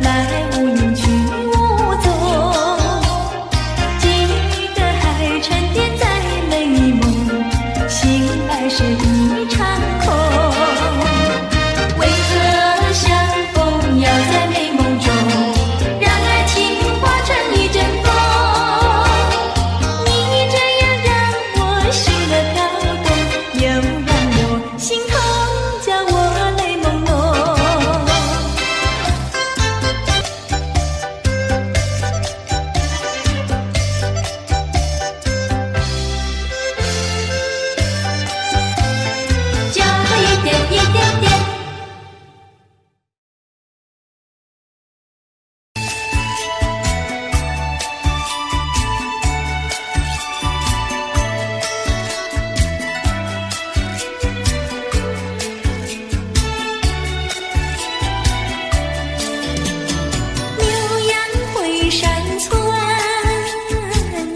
来无影去无踪？记得还沉淀在美梦，醒来是一场空。为何相逢要在美梦中，让爱情化成一阵风？你这样让我心乐飘动，又让我心痛，叫我泪朦胧。就一点一点点。牛羊回山村，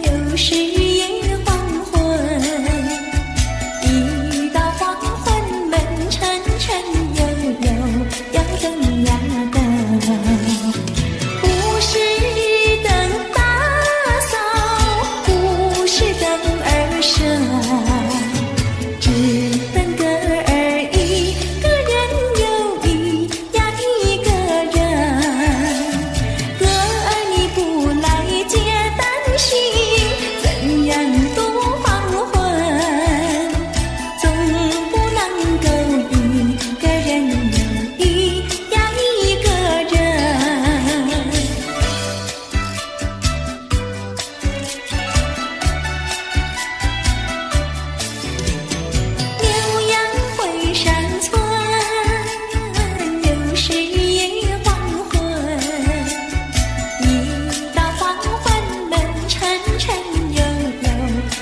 又是夜黄昏。一到黄昏，门沉沉悠悠，要灯呀灯。不是灯打扫，不是灯儿射，只等个儿一个人又一呀一个人。歌儿你不来接，担心怎样度黄昏？总不能够一个人又一呀一个人。牛羊回山村，又是夜黄昏。一到黄昏，门沉沉悠悠，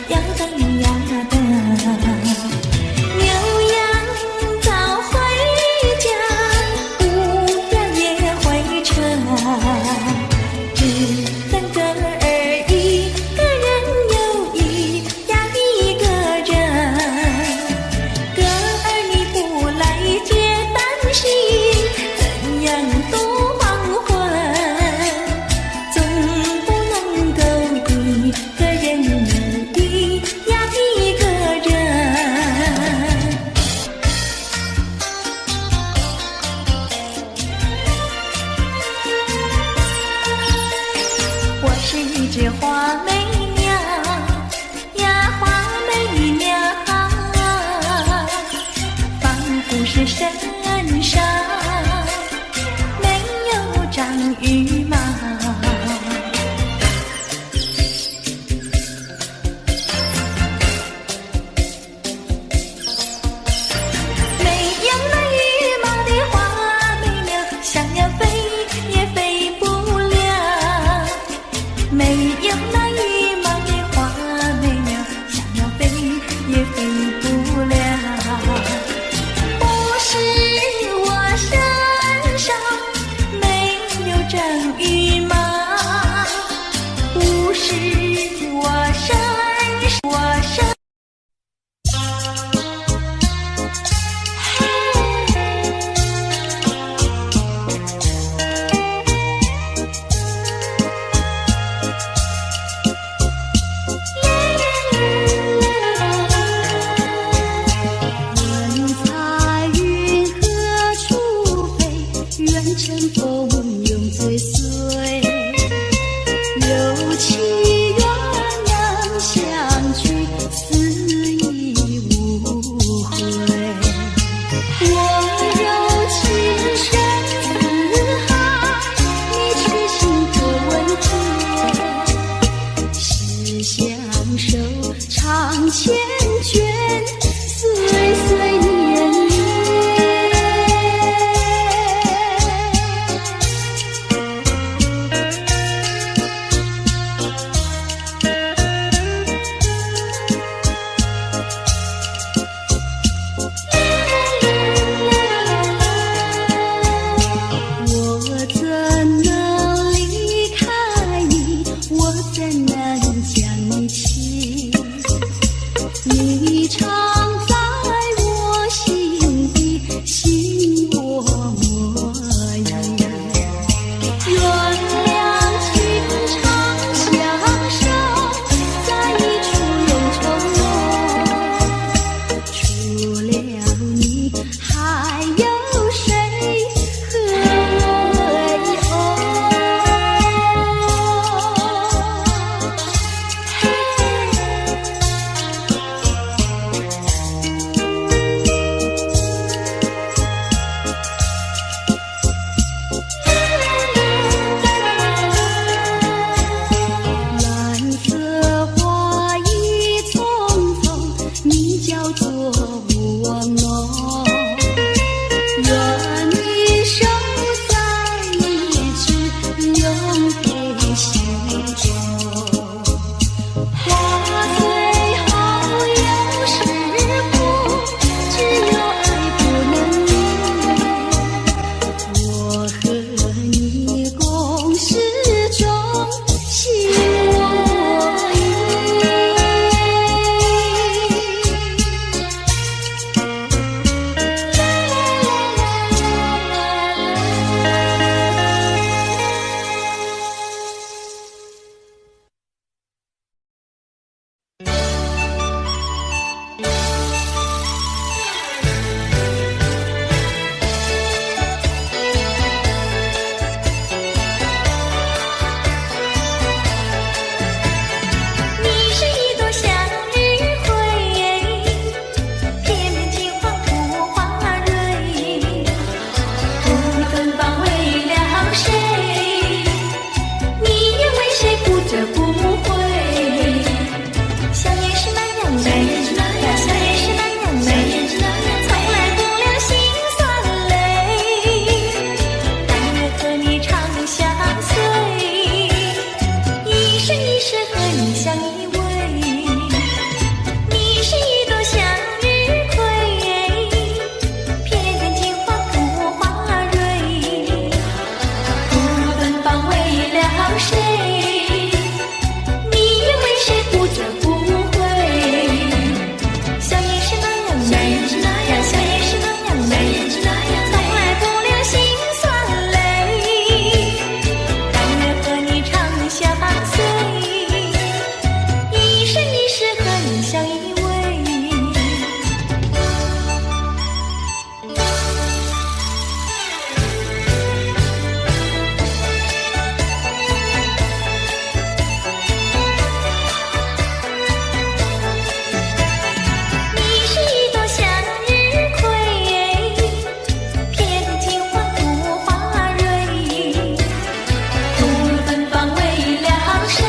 要灯呀灯。牛羊早回家，不要也回城，只等个儿一个人又一呀一个人。歌儿你不来接，担心怎样度黄昏？总不能够一个人又一呀一个人。我是一只花媚娘呀，花媚娘，仿佛是身上没有长羽毛。没有那羽毛的花媚娘，想要飞也飞不了。没有那羽毛的花媚娘，想要飞也飞不了。不是我身上没有长羽毛，不是我身问彩云何处飞？愿乘风永追随。有情愿能相聚，死亦无悔。我柔情深似海，你却心可温存。是相守。长缱绻，岁岁年年。我怎能离开你？我怎能将你弃？你常在我心底，心我模样。原谅情长相守，在一处永重逢。除了你，还有谁和我为偶？蓝色花意匆匆，你叫做我浓。愿你守在一直永陪心中。花虽好有时苦，只有爱不能离。我和你共始终，心我意。你是一朵向日葵，偏偏金黄土花蕊。不芬芳为了谁？你也为谁不折不回？香烟是那样美，香烟是那样美，从来不留心酸泪。但愿和你长相随，一生一世和你相依偎。你是一朵向日葵，偏偏金黄土花蕊。不芬芳为了谁？你也为谁不折不回？香烟是那样美，香烟是那样美，从来不留心酸泪。但愿和你长相随，一生一世和你相依偎。你是一朵向日葵，偏偏金黄土花蕊。不芬芳为了谁？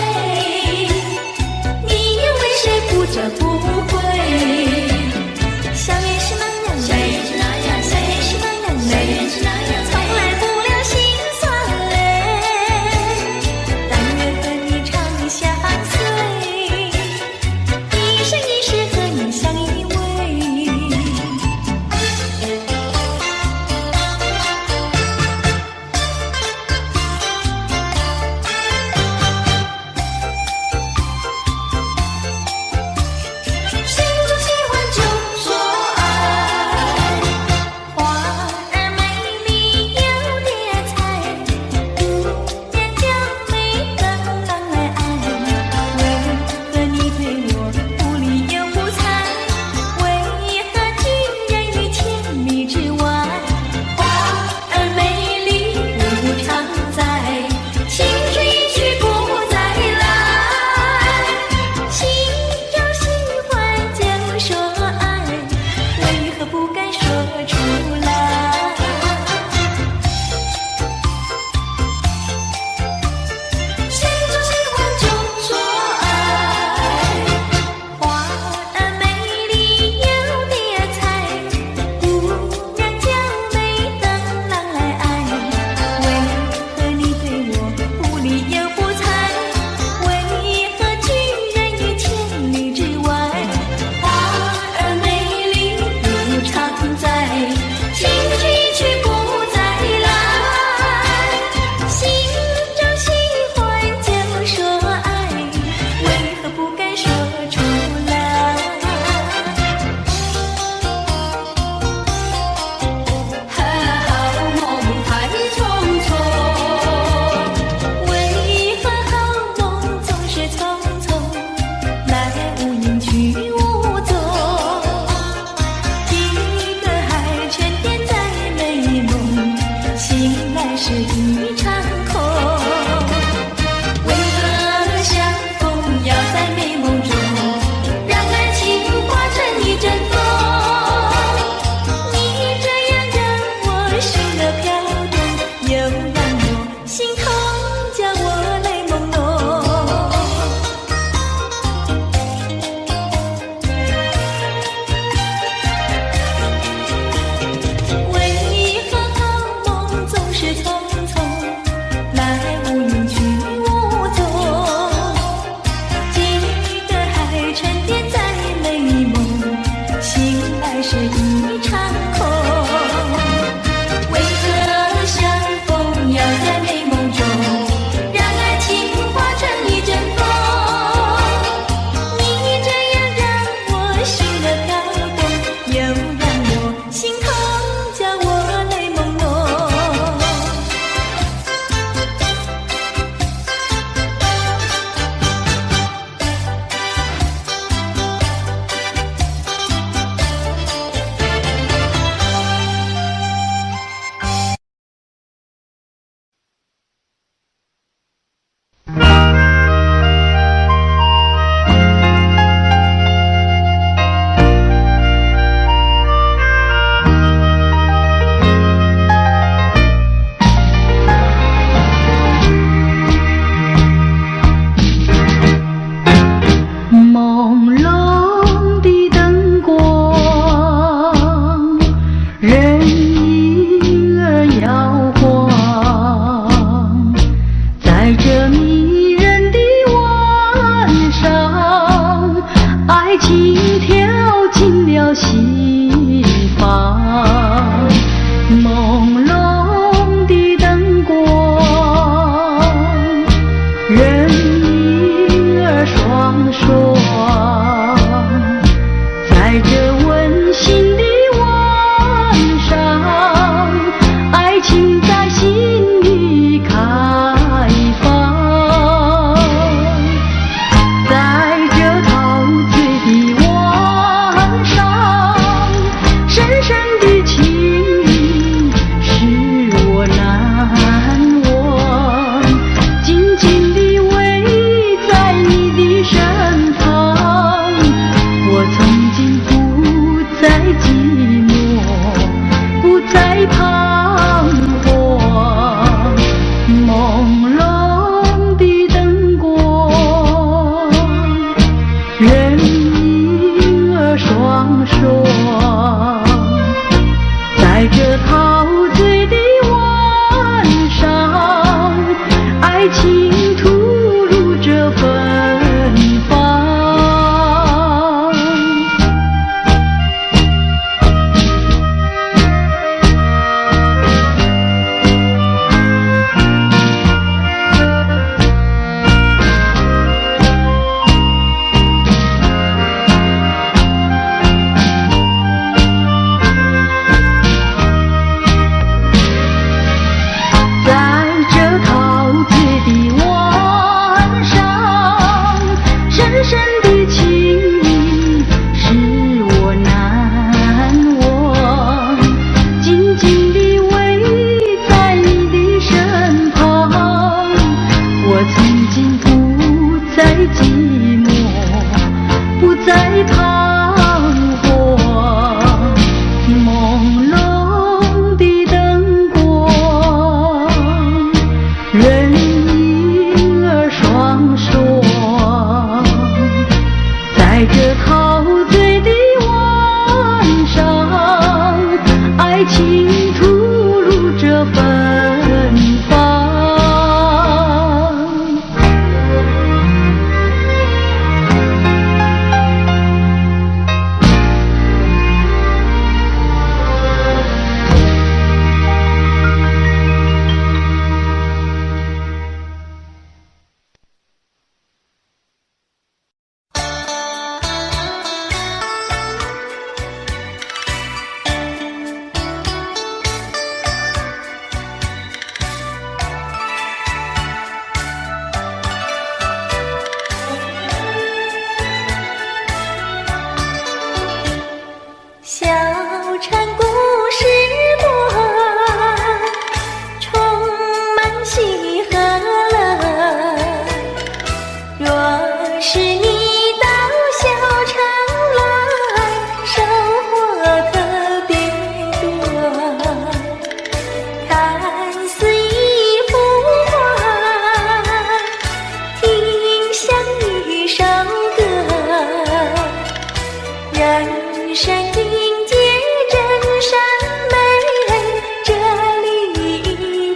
你也为谁不折不回？香烟是那样美，香烟是那样美，从来不留心酸泪。但愿和你长相随，一生一世和你相依偎。爱情跳进了心房，朦胧的灯光，人影儿双双，在这温馨的晚上，爱情在心里开放，在这陶醉的晚上，深深的情意使我难忘，紧紧地偎在你的身旁，我曾经不再寂寞，不再彷徨，朦胧的灯光，人影儿双双，在这陶醉的晚上，爱情吐露着芬芳。在这陶醉的晚上，深深的情意使我难忘，紧紧地偎在你的身旁，我曾经不再寂寞，不再彷徨，朦胧的灯光，人影儿双双，在这陶醉的晚上，爱情吐露着芬芳。小城故事多，充满喜和乐。若是你到小城来，收获特别多。看似一幅画，听像一首歌，人生境界真善美，这里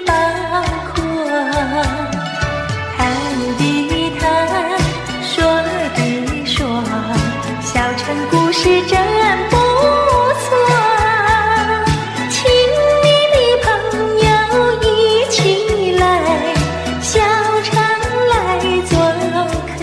包括。谈的谈，说的说，小城故事真不错。请你的朋友一起来，小城来做客。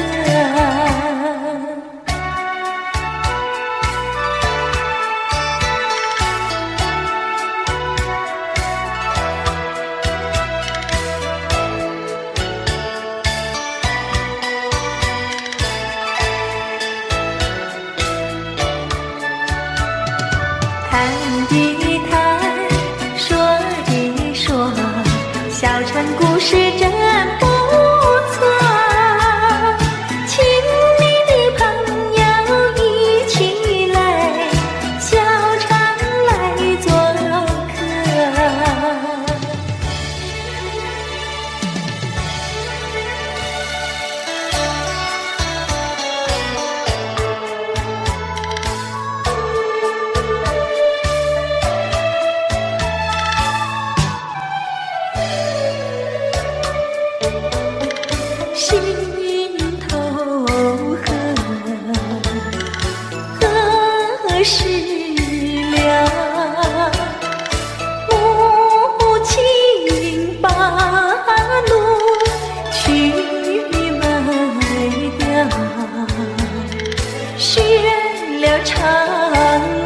许愿了唱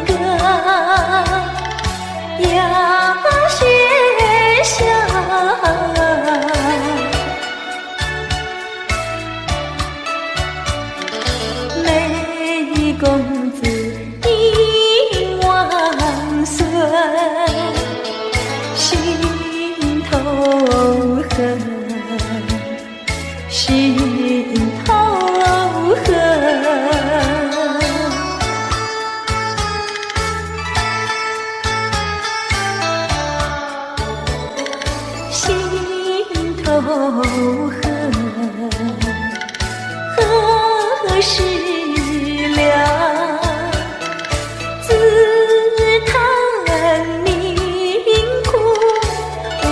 歌，要学笑。美公子应万岁，心头恨，心头恨。心头恨，何时了？自叹命苦无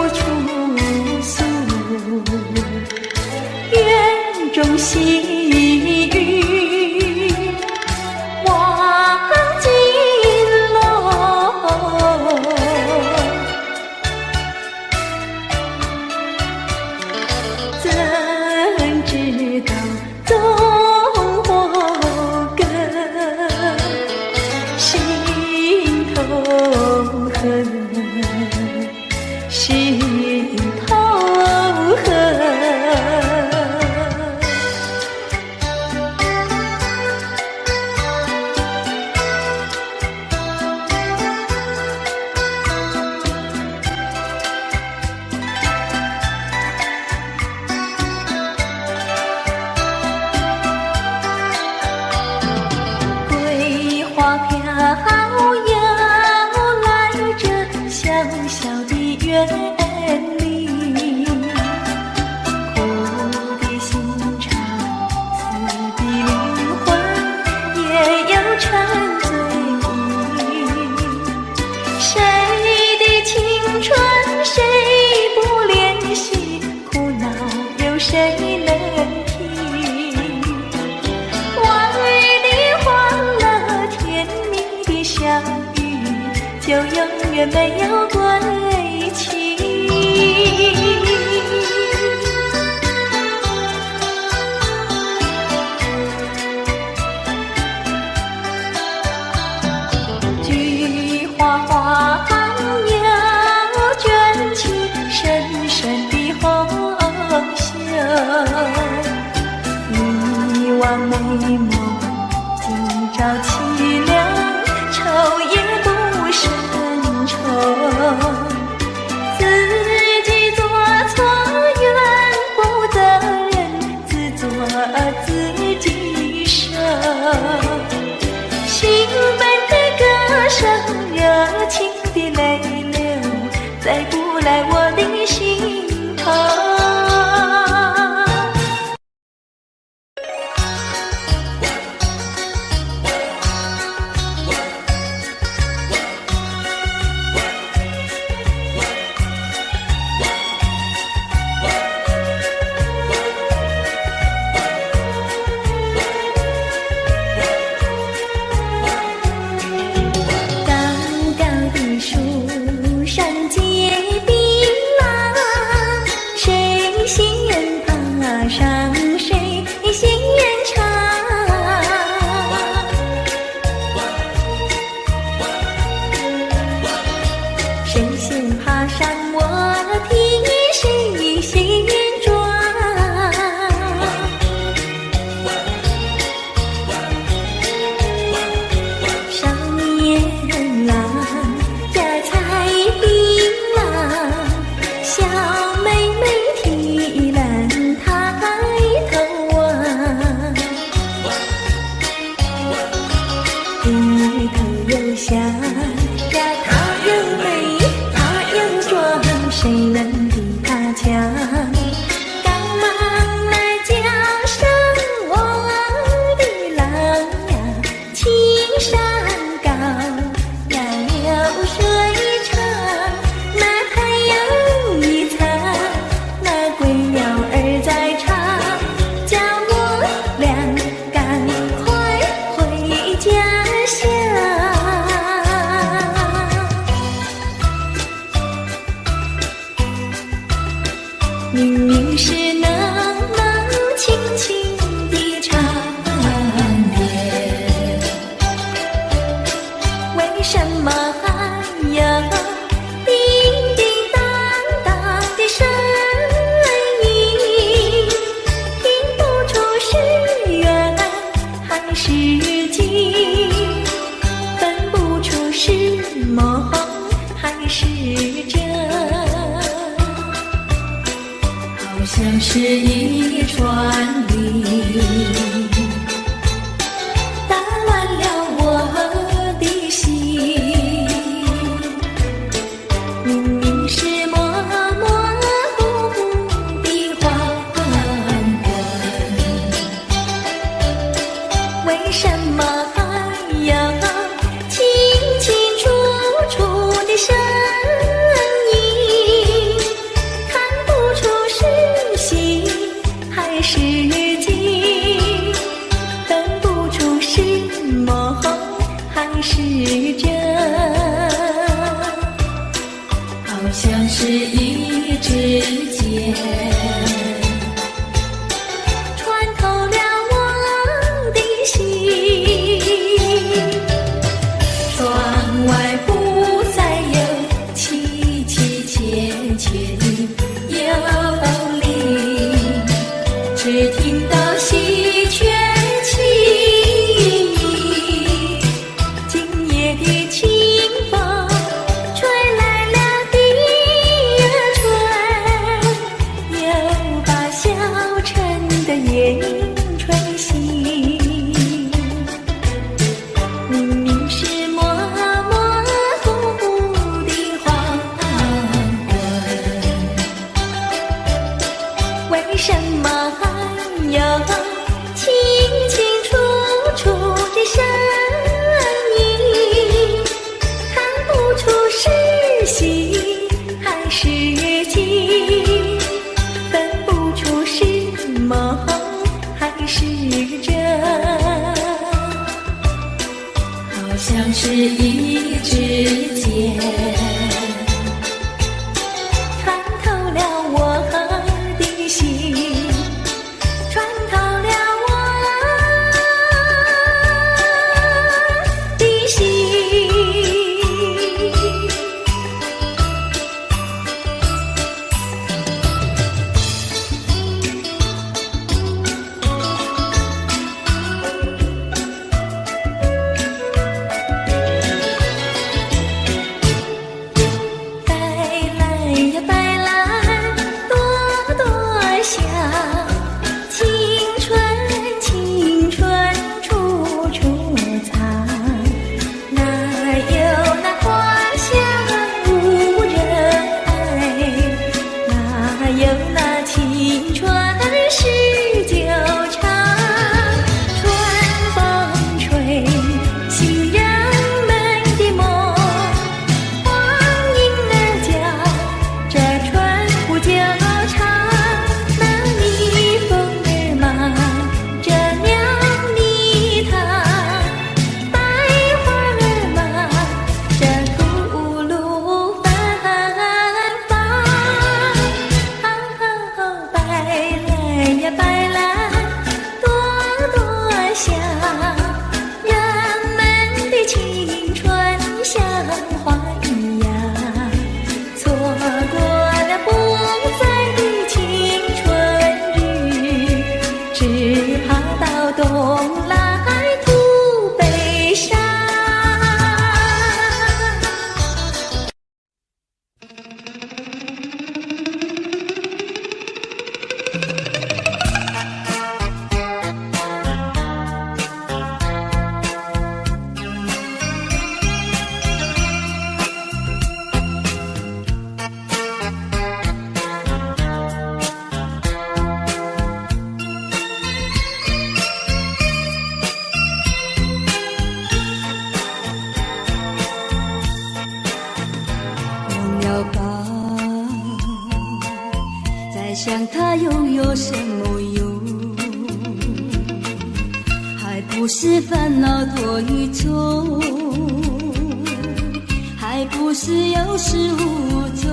处诉，院中细雨望金楼。怎知道纵火根，心头恨，心头恨。桂花飘摇来这小小的园里，苦的心肠，死的灵魂也有沉醉。谁的青春谁不怜惜，苦恼有谁能听？往日的欢乐甜蜜的相遇，就永远没有归期。菊花花要卷起深深的红袖，一往美梦今朝凄凉，愁也不胜愁。自己做错怨不责任，自作自己受。兴奋的歌声，热情的泪流，再不来我的心头。高高的树上结槟榔，谁心愿爬上，谁心愿唱。谁先爬上我的西庄？少年郎呀采槟榔，小妹妹提篮抬头望，低头又想呀，她又美，她又壮，谁能比她强？赶忙来叫声我的郎呀，青山高呀，流水长，那太阳一擦，那归鸟儿在唱，叫我俩赶快回家乡。景，分不出是梦还是真，好像是一串铃，打乱了我的心。明明是模模糊糊的黄昏，为什么还有清清楚楚的声音？看不出是喜还是惊，分不出是梦还是真，好像是一支箭穿透了我的心。窗外不再有凄凄切切的幽灵，只听到喜鹊轻吟。今夜的清风吹来了第二春，又把小城的夜莺吹醒。明明是模模糊糊的黄昏，为什么还有清清楚楚的声音？看不出是喜还是惊，分不出是梦还是真，好像是一支箭穿透了我的心，穿透了我的心。白兰呀白兰，朵朵香，青春青春处处藏。哪有那花香无人爱？哪有那青春是久长？春风吹醒人们的梦，黄莺儿叫，这春不久长。那蜜蜂儿忙着酿蜜糖，百花儿忙着吐露芬芳。白兰呀白兰，朵朵香，人们的青春像花一样，错过了不在的青春日，只怕到冬来徒悲伤。忘了吧，再想它又有什么用？还不是烦恼多于衷，还不是有始无终。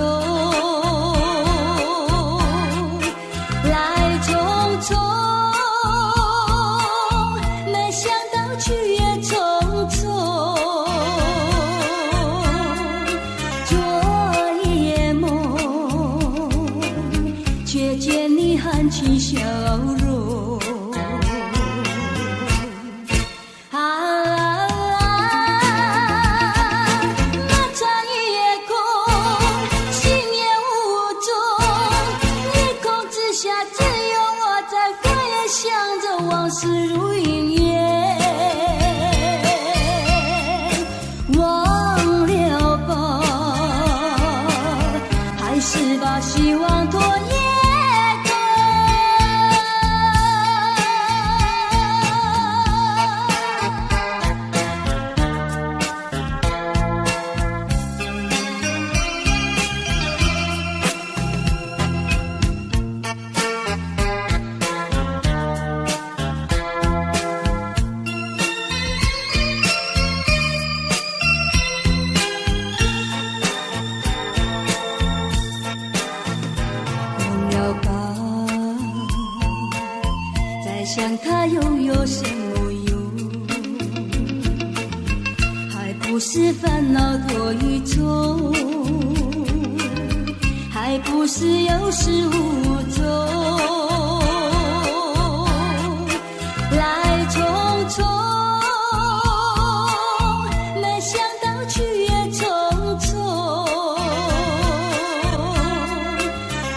来匆匆，没想到去也匆匆。昨夜梦，却见你含情笑容。不是烦恼多与重，还不是有始无终，来匆匆，没想到去也匆匆。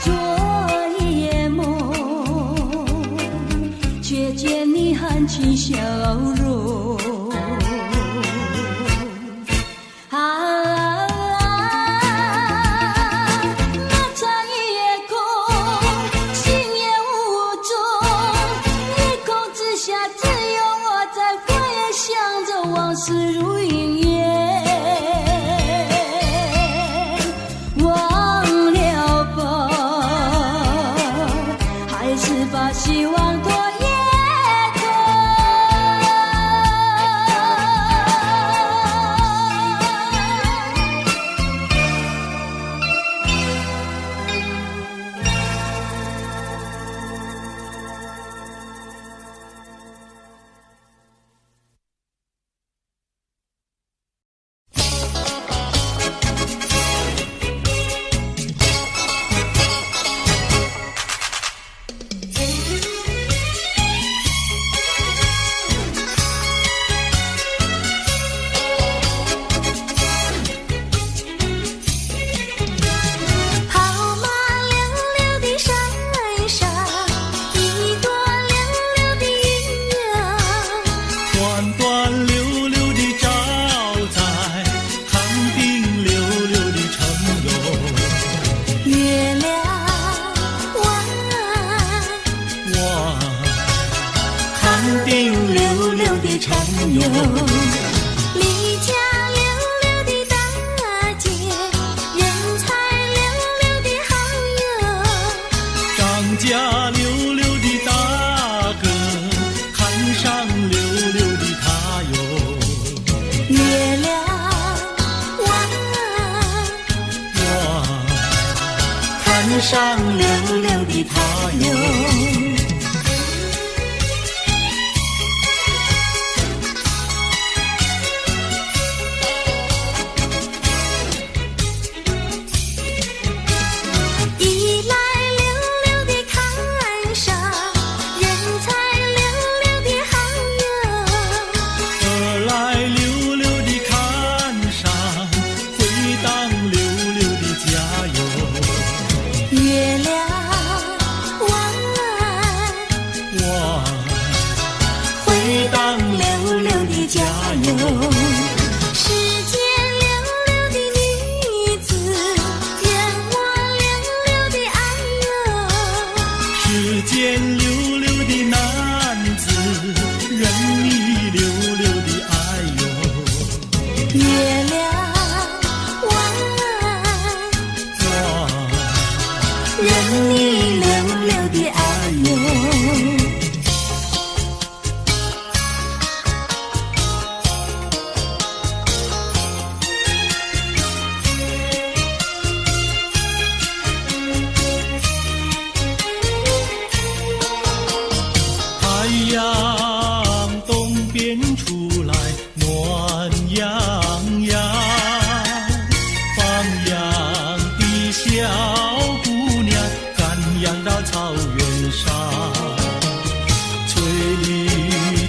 做一夜梦，却见你含情笑容。往事如云烟，忘了吧，还是把希望拖延拖。上溜溜的他哟，一来溜溜的看上，人才溜溜的好友，二来溜溜的看上，回荡溜溜的加油。月亮弯，回荡溜溜的加油。世间溜溜的女子，愿我溜溜的爱哟。世间溜溜的男子，任你溜溜的爱哟。月亮弯，任你溜溜的爱哟。太阳东边出来暖洋洋，放羊的小姑娘赶羊到草原上，翠绿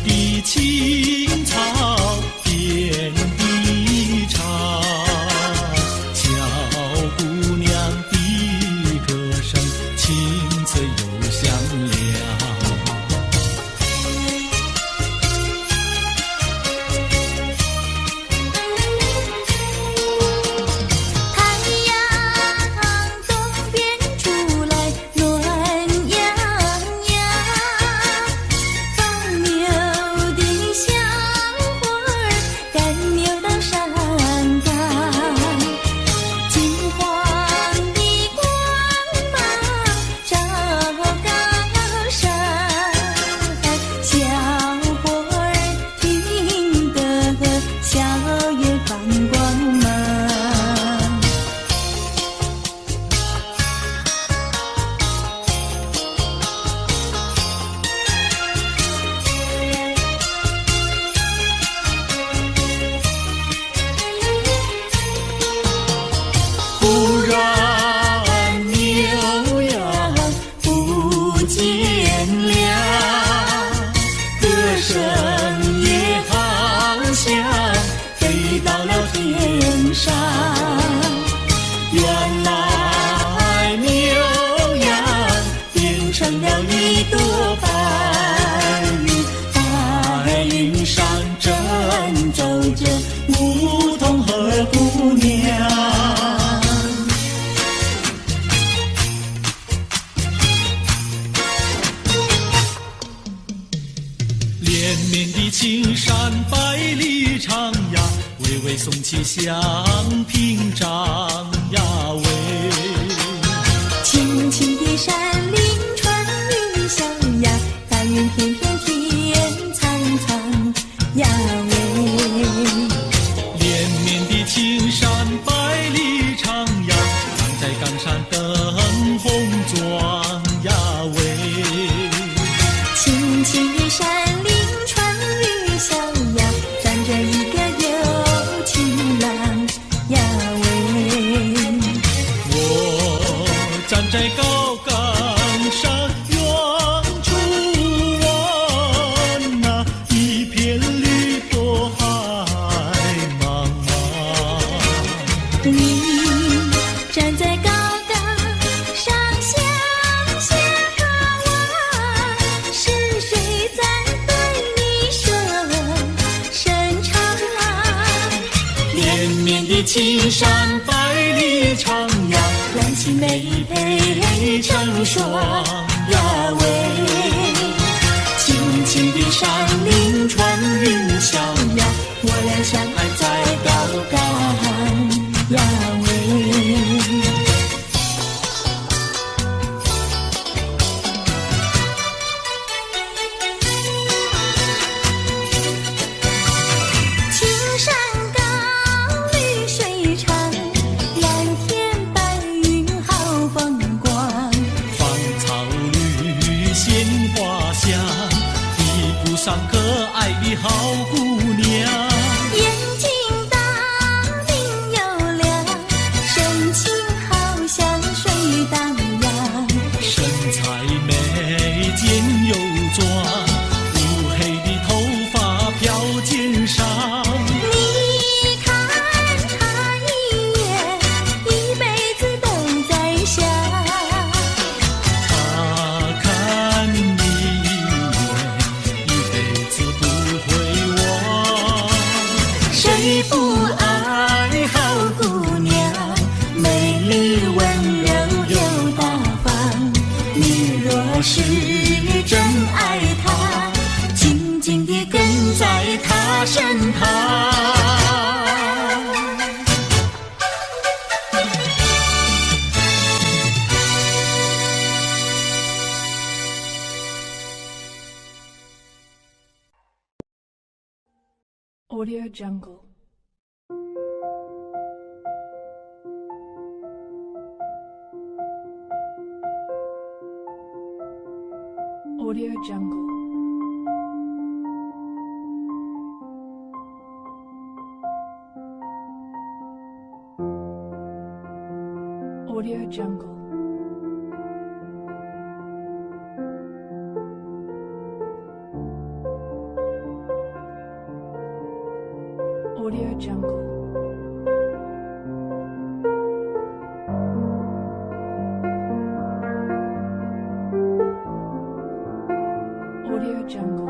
的青草遍地长，小姑娘的歌声清脆又响亮。上正走着梧桐和姑娘。连绵的青山百里长呀，巍巍耸起像屏障呀喂。青青的山林穿云霄呀，白云片片天苍苍呀喂。连绵的青山百里长呀，站在冈山灯红妆呀喂。青青的山林穿云霄呀，站着一个有情郎呀喂。我站在高冈山，远处望那一片绿波海茫茫。你站在高岗上向下望，是谁在对你说声长？连绵的青山百里长呀，蓝旗眉配成双呀喂。轻轻的山林穿云霄呀，我俩相爱在高岗呀喂。青山高，绿水长，蓝天白云好风光。芳草绿鲜花香，一步上可爱的好姑娘。眼睛大，明又亮，神情好像水荡漾。身材美，肩又壮，乌黑的头发飘肩上。你看他一眼，一辈子都在想。他看你一眼，一辈子不会忘。谁不爱好姑娘？美丽温柔又大方。你若是真爱她，紧紧地跟在她身旁。Audio Jungle. Audio Jungle. Audio Jungle. Audio Jungle. Audio Jungle.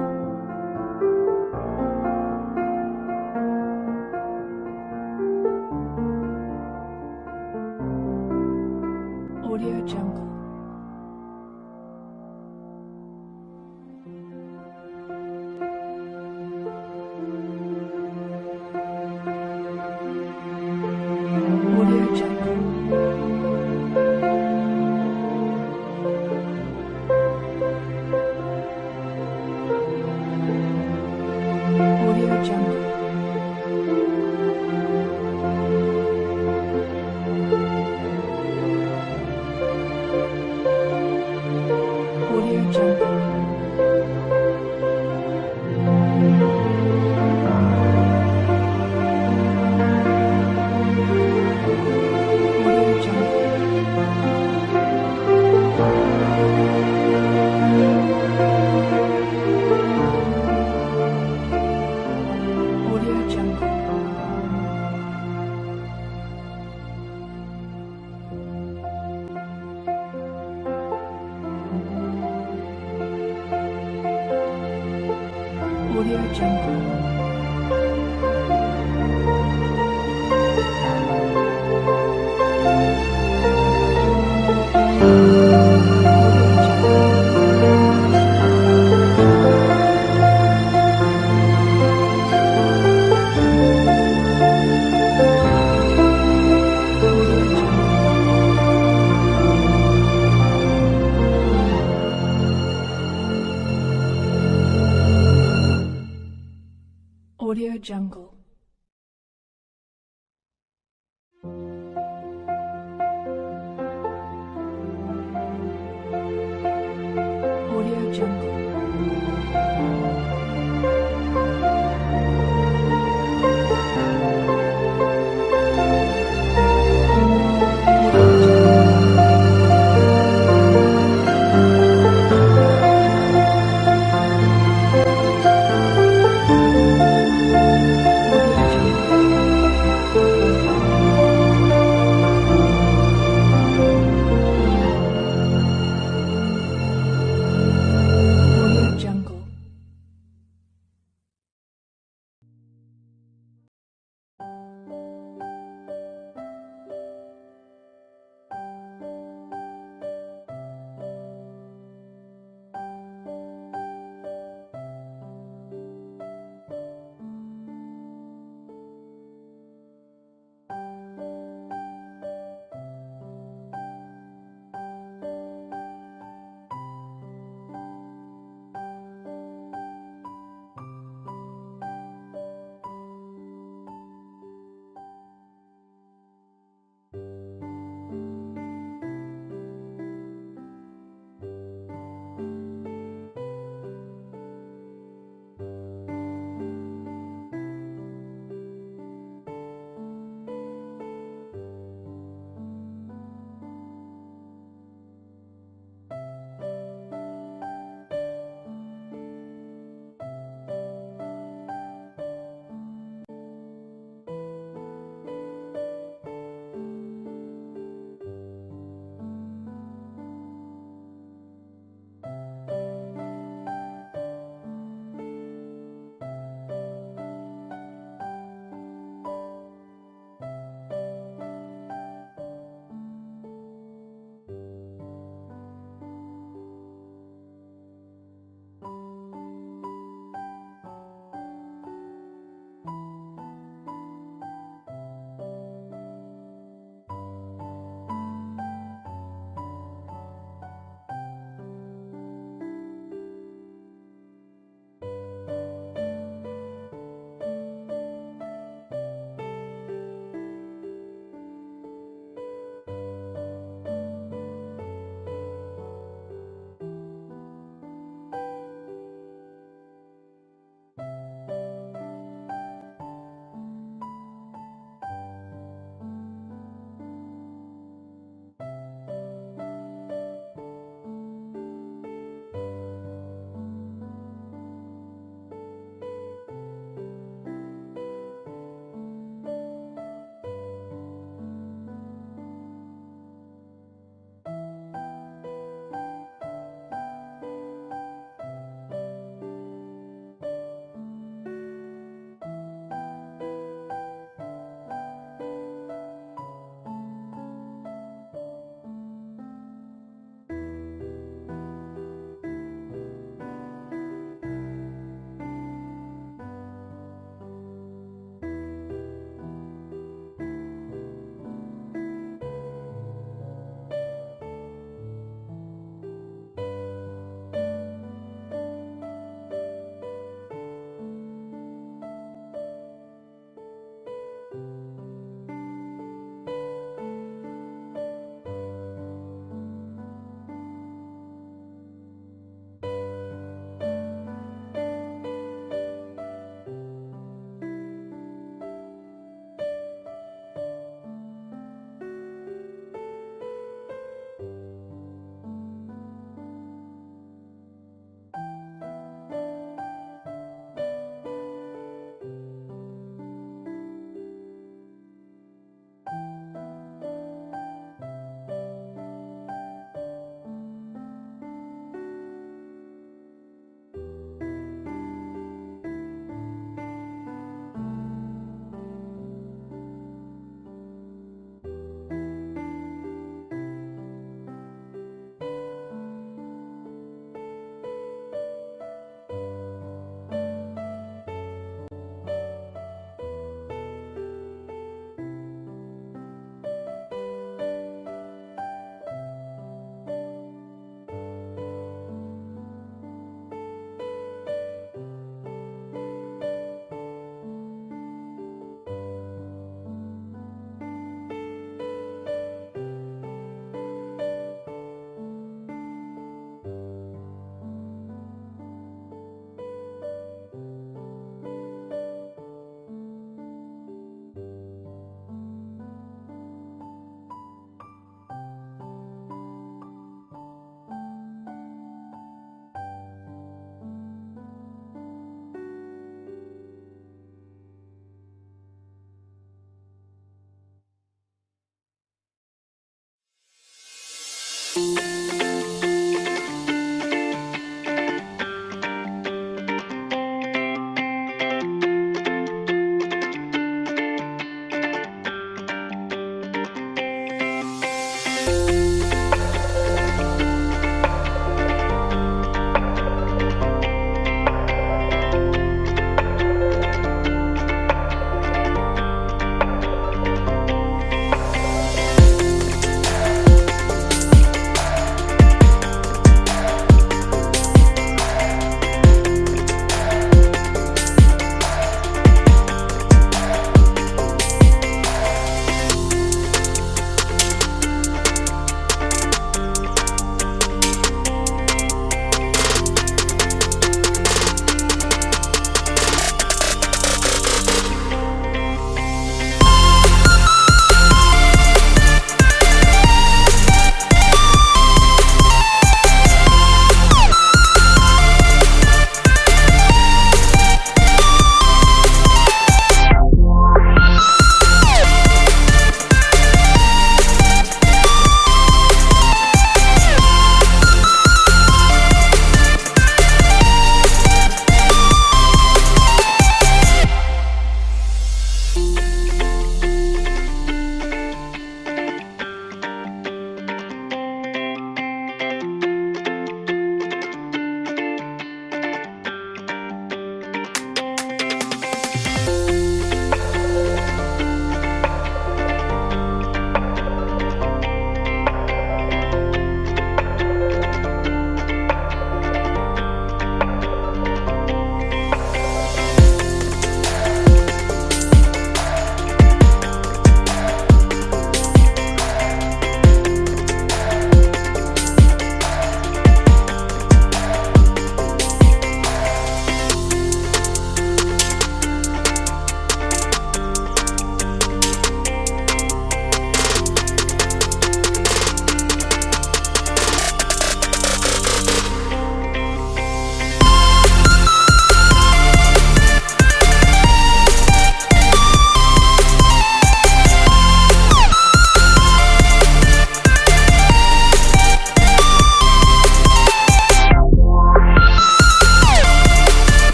Audio Jungle. Audio Jungle. Audio Jungle. Audio Jungle. Audio Jungle. Audio Jungle. Audio Jungle. Audio Jungle.